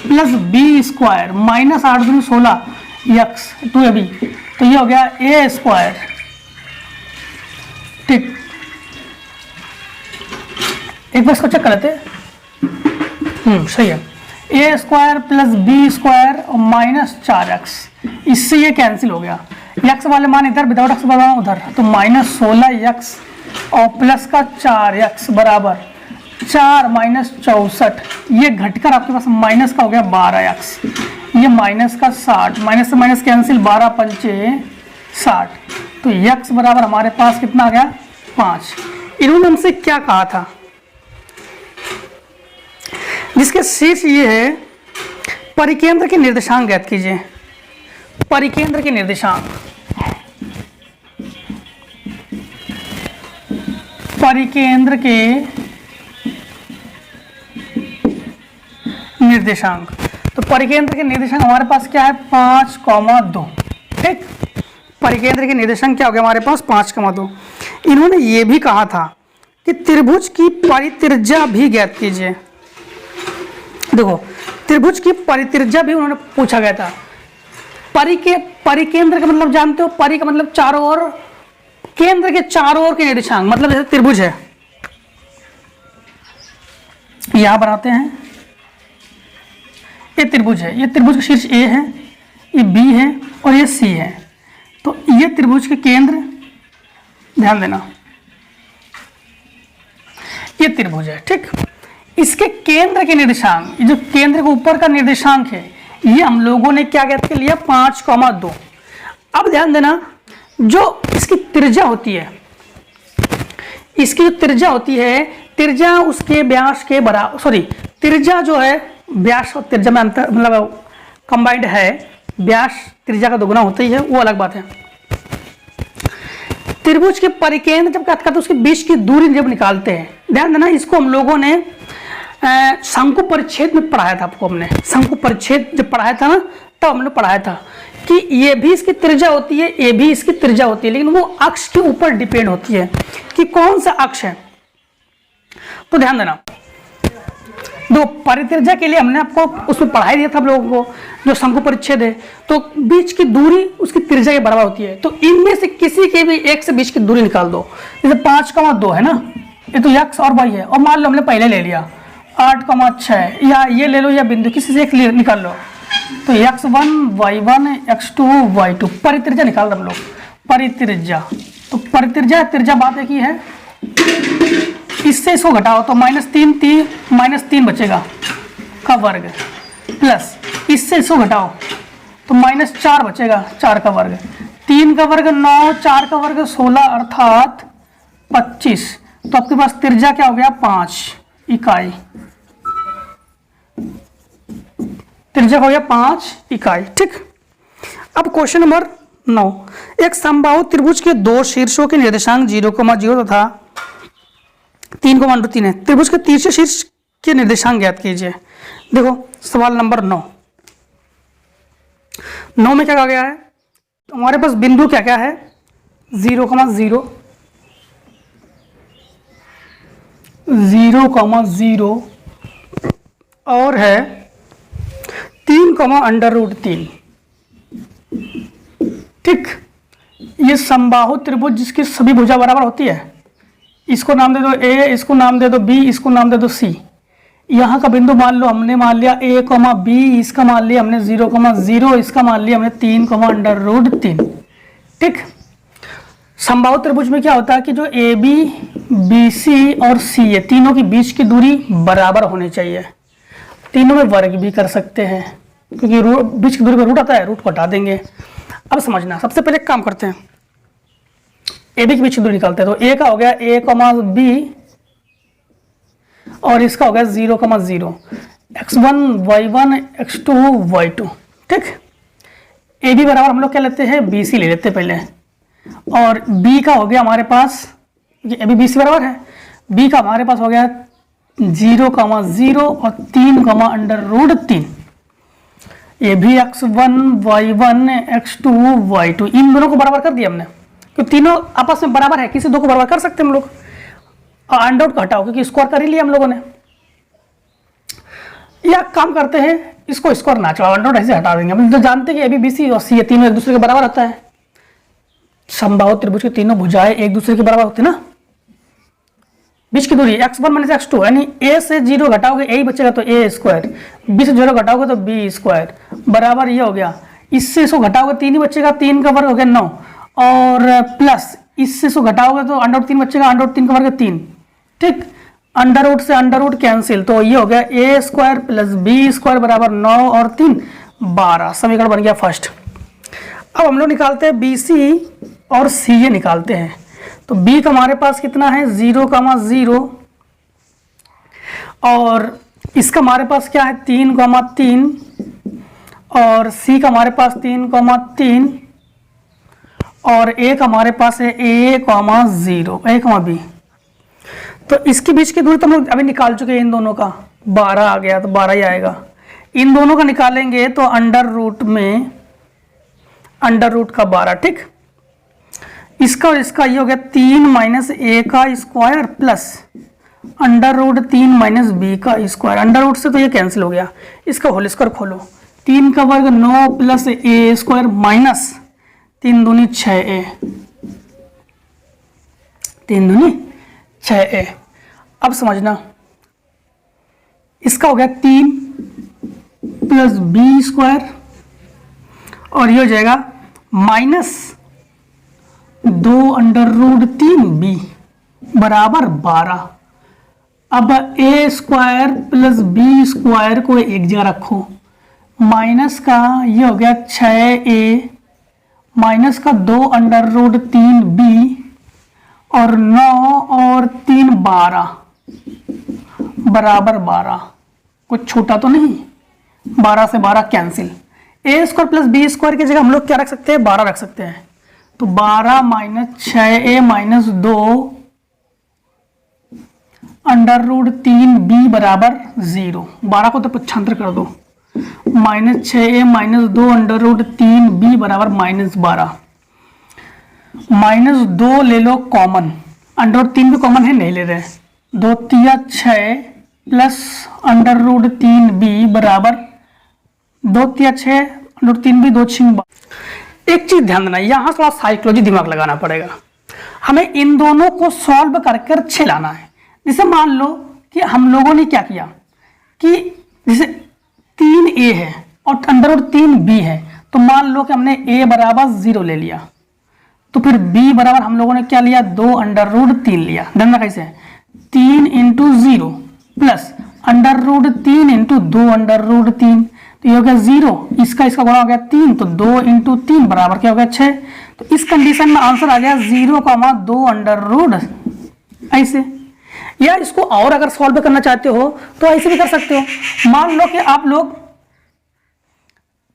S1: plus B square -8 दूनी 16 x 2ab, तो ये हो गया a स्क्वायर। ठीक, एक बार इसको चेक कर लेते। सही है, a square plus B square और -4x, इससे ये कैंसिल हो गया। x वाले मान इधर, विदाउट x वाला उधर, तो -16x और प्लस का 4x बराबर 4 -64, ये घटकर आपके पास माइनस का हो गया 12x, ये माइनस का 60, माइनस से माइनस कैंसिल, 12 × 5 = 60, तो x बराबर हमारे पास कितना आ गया 5। इन्होंने हमसे क्या कहा था, जिसके शीर्ष ये है, परिकेंद्र के निर्देशांक ज्ञात कीजिए। परिकेंद्र के निर्देशांक, परिकेंद्र के निर्देशांक, तो परिकेंद्र के निर्देशांक हमारे पास क्या है 5, 2। ठीक, परिकेंद्र के निर्देशांक क्या हो गया हमारे पास 5, 2। इन्होंने ये भी कहा था कि त्रिभुज की परित्रिज्या भी ज्ञात कीजिए। देखो त्रिभुज की परित्रिज्या भी उन्होंने पूछा गया था। परिकेंद्र का मतलब जानते हो, परि का मतलब चारों ओर, केंद्र के चारों ओर के निर्देशांक, मतलब जैसे त्रिभुज है, यहां बनाते हैं, ये त्रिभुज है, ये त्रिभुज का शीर्ष ए है, ये बी है और ये सी है, तो ये त्रिभुज के केंद्र, ध्यान देना ये त्रिभुज है। ठीक, इसके केंद्र के निर्देशांक, जो केंद्र के ऊपर का निर्देशांक है, ये हम लोगों ने क्या कहते लिया 5, 2। अब ध्यान देना, जो इसकी त्रिज्या होती है, इसकी जो त्रिज्या होती है, त्रिज्या उसके व्यास के बराबर, सॉरी त्रिज्या जो है व्यास और त्रिज्या में अंतर, मतलब कंबाइंड है, व्यास त्रिज्या का दोगुना होता ही है, वो अलग बात है। त्रिभुज के परिकेंद्र जब कहते हैं तो उसके बीच की दूरी जब निकालते हैं, ध्यान देना, इसको हम लोगों ने शंकु परिच्छेद में पढ़ाया था। आपको हमने शंकु परिच्छेद जब पढ़ाया था ना, तब हमने पढ़ाया था कि ये भी इसकी त्रिज्या होती है, ये भी इसकी त्रिज्या होती है, लेकिन वो अक्ष के ऊपर डिपेंड होती है कि कौन सा अक्ष है। तो ध्यान देना, दो परित्रिज्या के लिए हमने आपको उसमें पढ़ाई दिया था आप लोगों को, जो शंकु परिच्छेद है, तो बीच की दूरी उसकी त्रिज्या के बराबर होती है। तो इनमें से किसी के भी एक से बीच की दूरी निकाल दो, जैसे 5, 2 है ना, ये तो x और y है, और मान लो हमने पहले ले लिया 8, 6, या ये ले लो, या बिंदु किसी से एक निकाल लो, तो x1, y1, x2, y2, परित्रिज्या निकाल दो हम लोग, परित्रिज्या। तो परित्रिज्या त्रिज्या बात एक ही है, इससे इसको घटाओ तो -3 बचेगा का वर्ग, प्लस इससे इसको घटाओ तो -4 बचेगा 4 का वर्ग, 3 का वर्ग 9, 4 का वर्ग 16 अर्थात 25। तो आपके पास त्रिज्या क्या हो गया 5 इकाई, त्रिज्या हो गया 5 इकाई। ठीक, अब क्वेश्चन नंबर 9, एक समबाहु त्रिभुज के दो शीर्षों के निर्देशांक 0,0 तथा 3,3 है, त्रिभुज के तीसरे शीर्ष के निर्देशांक ज्ञात कीजिए। देखो सवाल नंबर 9 में क्या कहा गया है, तो हमारे पास बिंदु क्या क्या है 0,0, 0,0 और है 3, √3। ठीक, ये समबाहु त्रिभुज जिसकी सभी भुजा बराबर होती है, इसको नाम दे दो ए, इसको नाम दे दो बी, इसको नाम दे दो सी। यहाँ का बिंदु मान लो हमने मान लिया a, b, इसका मान लिया हमने 0,0, इसका मान लिया हमने 3, ठीक। समबाहु त्रिभुज में क्या होता है कि जो ए बी, बी सी और सी है, तीनों के बीच की दूरी बराबर होनी चाहिए। तीनों में वर्ग भी कर सकते हैं, क्योंकि बीच की दूरी पर रूट आता है, रूट को हटा देंगे। अब समझना, सबसे पहले एक काम करते हैं, ए बी के बीच की दूरी निकालते हैं। तो ए का हो गया a, b और इसका हो गया 0,0, x1 y1 x2 y2, ठीक। ए बी बराबर हम लोग क्या लेते हैं, बी सी ले लेते हैं पहले, और b का हो गया हमारे पास, ये ए बी बी सी बराबर है, b का हमारे पास हो गया 0,0 और 3, ये भी x1 y1 x2 y2, इन दोनों को बराबर कर दिया हमने, क्योंकि तीनों आपस में बराबर है, किसी दो को बराबर कर सकते हैं हम लोग। अंडर रूट हटाओ, क्योंकि स्क्वायर कर ही लिया हम लोगों ने। या काम करते हैं, इसको स्क्वायर ना चढ़ाओ, अंडर रूट ऐसे हटा देंगे। हम तो जानते हैं कि ए बी बी सी और सी ये तीनों एक दूसरे के बराबर होता है। समबाहु त्रिभुज की तीनों भुजाएं एक दूसरे के बराबर होते हैं ना। बीच की दूरी x1 - x2, यानी a से 0 घटाओगे a ही बचेगा, तो a स्क्वायर, b से 0 घटाओगे तो b स्क्वायर बराबर ये हो गया। इससे इसको घटाओगे 3 ही बचेगा, 3 का वर्ग हो गया 9, और प्लस इससे इसको घटाओगे तो अंडर रूट 3 बचेगा, अंडर रूट 3 का वर्ग 3, ठीक। अंडर रूट से अंडर रूट कैंसिल, तो ये हो गया a square plus b square बराबर 9 और 3 12। समीकरण बन गया फर्स्ट। अब हम लोग निकालते हैं बी सी और सी ये निकालते हैं। तो b का हमारे पास कितना है 0,0, और इसका हमारे पास क्या है 3,3, और c का हमारे पास 3,3, और a का हमारे पास है a,0, a,b। तो इसके बीच की दूरी तो हम लोग अभी निकाल चुके हैं, इन दोनों का 12 आ गया, तो 12 ही आएगा। इन दोनों का निकालेंगे तो अंडर रूट में अंडर रूट का 12, ठीक। इसका और इसका ये हो गया 3 - a का square plus under root 3 - b का स्क्वायर। अंडर रूट से तो ये कैंसिल हो गया, इसका होल स्क्वायर खोलो, 3 का वर्ग 9 प्लस a स्क्वायर माइनस 3 दूनी 6a, 3 दूनी 6a। अब समझना, इसका हो गया 3 प्लस b स्क्वायर, और ये हो जाएगा माइनस 2 अंडर रूट 3b बराबर 12। अब a square plus b square को एक जगह रखो, माइनस का ये हो गया 6a माइनस का 2 अंडर रूट 3b और 9 और 3 12 बराबर 12। कुछ छोटा तो नहीं, 12 से 12 cancel. a square plus b square की जगह हम लोग क्या रख सकते हैं, 12 रख सकते हैं। तो 12 - 6a - 2 अंडर रूट 3b बराबर 0। 12 को तो पक्षांतर कर दो, -6a - 2 अंडर रूट 3b बराबर -12। -2 ले लो कॉमन, अंडर रूट 3 भी कॉमन है, नहीं ले रहे। 2 तिया 6 प्लस अंडर रूट 3b बराबर 2 तिया 6 अंडर रूट 3b 2 6 12। एक चीज ध्यान देना, यहाँ थोड़ा साइकोलॉजी दिमाग लगाना पड़ेगा। हमें इन दोनों को सॉल्व कर 6 लाना है। जैसे मान लो कि हम लोगों ने क्या किया कि जैसे 3a है और अंडर रूट 3b है, तो मान लो कि हमने a बराबर 0 ले लिया, तो फिर b बराबर हम लोगों ने क्या लिया 2 अंडर रूट 3 लिया। देखना कैसे, 3 × 0 plus under root 3 × 2 under root 3, तो ये हो गया 0, इसका गुणा हो गया 3, तो 2 × 3 बराबर क्या हो गया 6। तो इस कंडीशन में आंसर आ गया 0,2 अंडर रूट। ऐसे, या इसको और अगर सॉल्व करना चाहते हो तो ऐसे भी कर सकते हो। मान लो कि आप लोग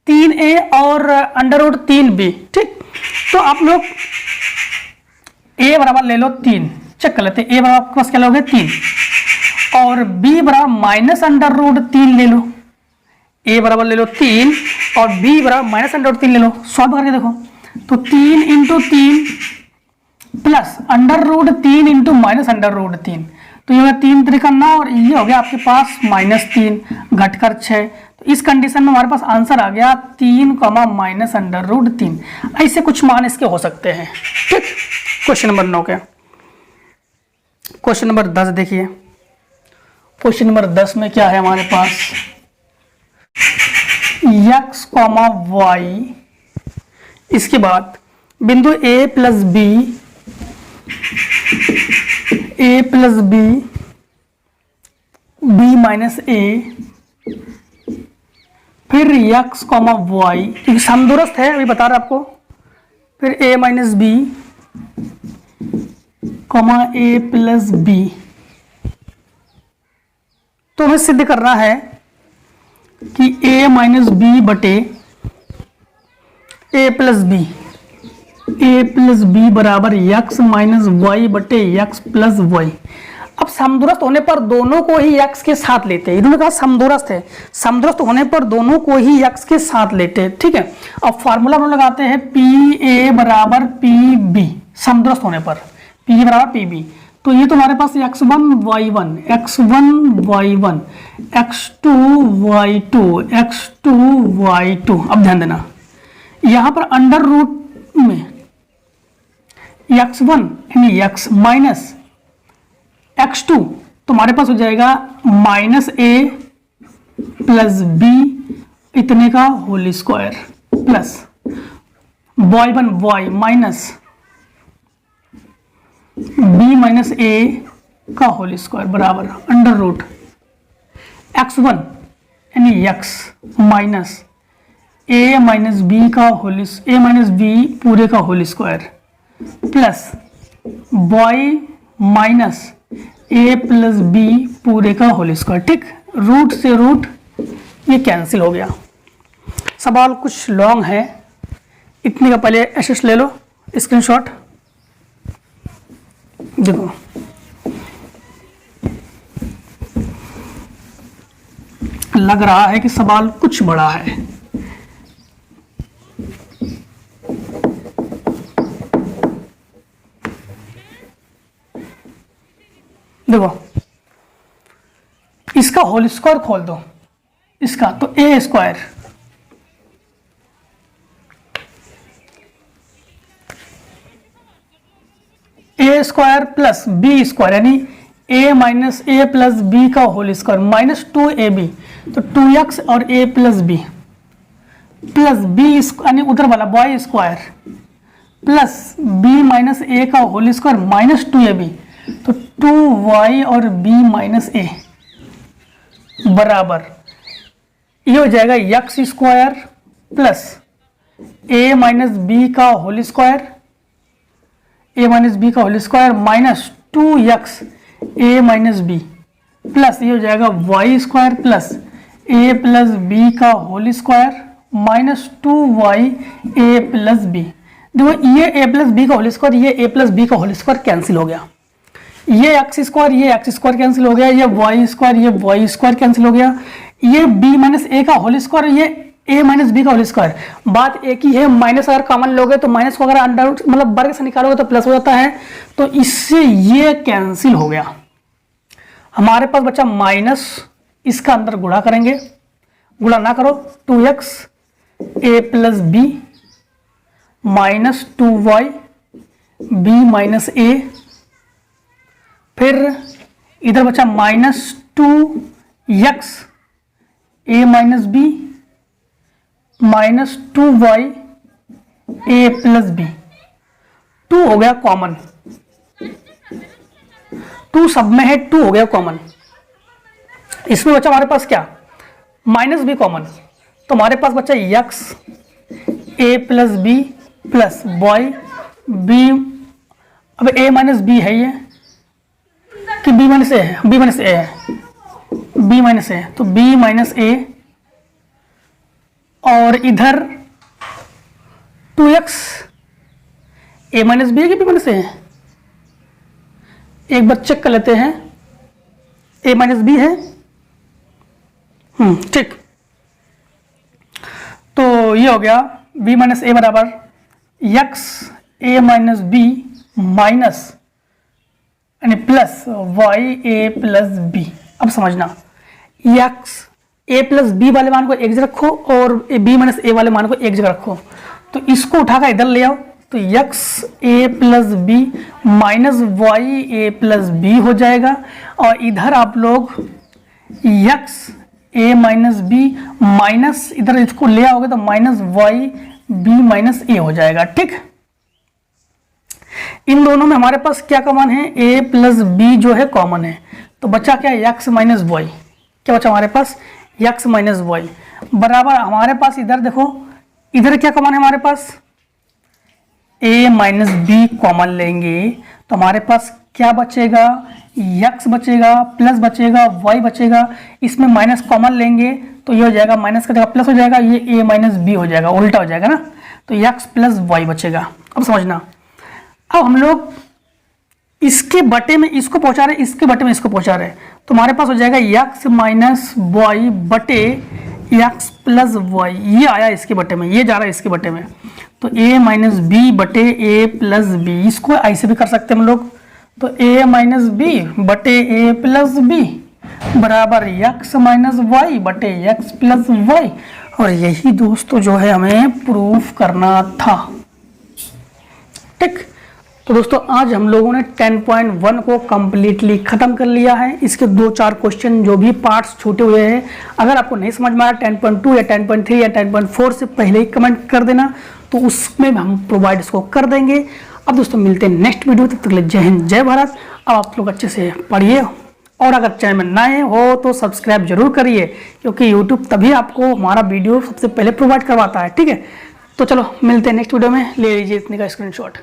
S1: 3a और अंडर रूट 3b, ठीक। तो आप लोग a बराबर ले लो 3, चेक कर लेते हैं। a बराबर आपके पास क्या लोगे 3, और b बराबर माइनस अंडर रूट 3 ले लो। a बराबर ले लो 3 और b बराबर माइनस अंडर रूट 3 ले लो। सॉल्व करके देखो, तो 3 × 3 plus under root 3 × minus under root 3, तो ये हो गया 3 × 3 = 9, और ये हो गया आपके पास -3 घटकर 6। तो इस कंडीशन में हमारे पास आंसर आ गया 3 माइनस अंडर रूट 3। ऐसे कुछ मान इसके हो सकते हैं। ठीक, क्वेश्चन नंबर 9 के। क्वेश्चन नंबर 10 देखिए। क्वेश्चन नंबर 10 में क्या है हमारे पास, x कॉमा वाई, इसके बाद बिंदु a plus B, a plus B, b minus a, फिर x कॉमा वाई, क्योंकि समदूरस्थ है अभी बता रहा आपको, फिर a minus B comma a plus B. तो हमें सिद्ध करना है कि a माइनस बी बटे a plus B, a plus B बराबर x माइनस वाई बटे x प्लस वाई। अब समदूरस्थ होने पर दोनों को ही x के साथ लेते हैं। इन्होंने कहा समदूरस्थ है, समदूरस्थ होने पर दोनों को ही x के साथ लेते हैं। ठीक है, अब फार्मूला हम लोग लगाते हैं पी ए बराबर पी बी, समदूरस्थ होने पर पी ए बराबर पी बी। तो ये तो हमारे पास x1 y1, x1 y1, x2 y2, x2 y2। अब ध्यान देना, यहां पर अंडर रूट में x1 यानी x माइनस x2, तो हमारे पास हो जाएगा माइनस a प्लस b इतने का whole square plus y1 y minus b minus a का होल स्क्वायर बराबर अंडर रूट x1 यानी x minus a minus b का होल, a माइनस b पूरे का whole square plus y minus a plus b पूरे का whole square. ठीक, root से रूट ये कैंसिल हो गया। सवाल कुछ लॉन्ग है, इतने का पहले एसएस ले लो स्क्रीनशॉट। देखो लग रहा है कि सवाल कुछ बड़ा है। देखो इसका होल स्क्वायर खोल दो, इसका तो A square A square plus B square यानी A minus A plus B का होल स्क्वायर माइनस 2ab, तो 2x और a plus B plus B यानी उधर वाला बॉय square plus b minus a का होल स्क्वायर माइनस 2ab, तो 2y और b माइनस a बराबर ये हो जाएगा x square plus a minus B का whole square, a minus B का whole square minus 2x a minus B plus ये हो जाएगा y square plus a plus B का whole square minus 2y a plus B. देखो ये a plus B का whole square, ये a plus B का होल स्क्वायर कैंसिल हो गया, ये एक्स स्क्वायर कैंसिल हो गया, ये वाई स्क्वायर कैंसिल हो गया, ये b माइनस ए का होल स्क्वायर, ये a माइनस बी का होल स्क्वायर। बात एक ही है, माइनस अगर कॉमन लोगे तो माइनस को अगर अंडर मतलब वर्ग से निकालोगे तो प्लस हो जाता है, तो इससे ये कैंसिल हो गया। हमारे पास बचा माइनस, इसका अंदर गुणा करेंगे, गुणा ना करो, 2x a plus B minus 2y b minus a, फिर इधर बचा minus 2x a minus B minus 2y a plus B. 2 हो गया कॉमन, 2 सब में है, 2 हो गया कॉमन। इसमें बचा हमारे पास क्या, माइनस बी कॉमन, तो हमारे पास बचा x a plus B plus y b, अब a माइनस बी है ये कि b माइनस ए है, b माइनस ए है, b माइनस ए, तो b माइनस ए, और इधर 2x a माइनस बी है कि b माइनस ए है, एक बार चेक कर लेते हैं, a माइनस बी है, ठीक। तो ये हो गया b माइनस ए बराबर x a minus B minus यानी plus y a plus B. अब समझना x ए प्लस बी वाले मान को एक जगह रखो और बी माइनस ए वाले मान को एक जगह रखो। तो इसको उठाकर इधर ले आओ, तो यक्स ए प्लस बी माइनस वाई ए प्लस बी हो जाएगा। और इधर आप लोग यक्स ए माइनस बी माइनस इधर इसको ले आओगे तो माइनस वाई बी माइनस ए हो जाएगा। ठीक, इन दोनों में हमारे पास क्या कॉमन है, ए प्लस बी जो है कॉमन है। तो बचा क्या, यक्स माइनस वाई, क्या बचा हमारे पास, यक्स माइनस वाई बराबर हमारे पास इधर देखो, इधर क्या कॉमन है हमारे पास, a माइनस बी कॉमन लेंगे तो हमारे पास क्या बचेगा, यक्स बचेगा प्लस बचेगा y बचेगा, इसमें माइनस कॉमन लेंगे तो ये हो जाएगा माइनस का जगह प्लस हो जाएगा, ये a माइनस बी हो जाएगा, उल्टा हो जाएगा ना, तो यक्स प्लस वाई बचेगा। अब समझना, अब हम लोग इसके बटे में इसको पहुंचा रहे, इसके बटे में इसको पहुंचा रहे, तो हमारे पास हो जाएगा यक्स माइनस वाई बटे यक्स प्लस वाई, ये आया इसके बटे में, ये जा रहा है इसके बटे में, तो a माइनस बी बटे ए प्लस बी, इसको ऐसे भी कर सकते हैं हम लोग, तो a माइनस बी बटे ए प्लस बी बराबर यक्स माइनस वाई बटे यक्स प्लस वाई। और यही दोस्तों जो है हमें प्रूफ करना था। ठीक, तो दोस्तों आज हम लोगों ने 10.1 को कम्प्लीटली ख़त्म कर लिया है। इसके 2-4 क्वेश्चन जो भी पार्ट्स छूटे हुए हैं, अगर आपको नहीं समझ में आया 10.2 या 10.3 या 10.4 से पहले ही कमेंट कर देना, तो उसमें हम प्रोवाइड इसको कर देंगे। अब दोस्तों मिलते हैं नेक्स्ट वीडियो, तब तक के लिए जय हिंद जय भारत। अब आप लोग अच्छे से पढ़िए और अगर चैनल में नए हो तो सब्सक्राइब जरूर करिए, क्योंकि यूट्यूब तभी आपको हमारा वीडियो सबसे पहले प्रोवाइड करवाता है। ठीक है, तो चलो मिलते हैं नेक्स्ट वीडियो में, ले लीजिए इतने का स्क्रीनशॉट।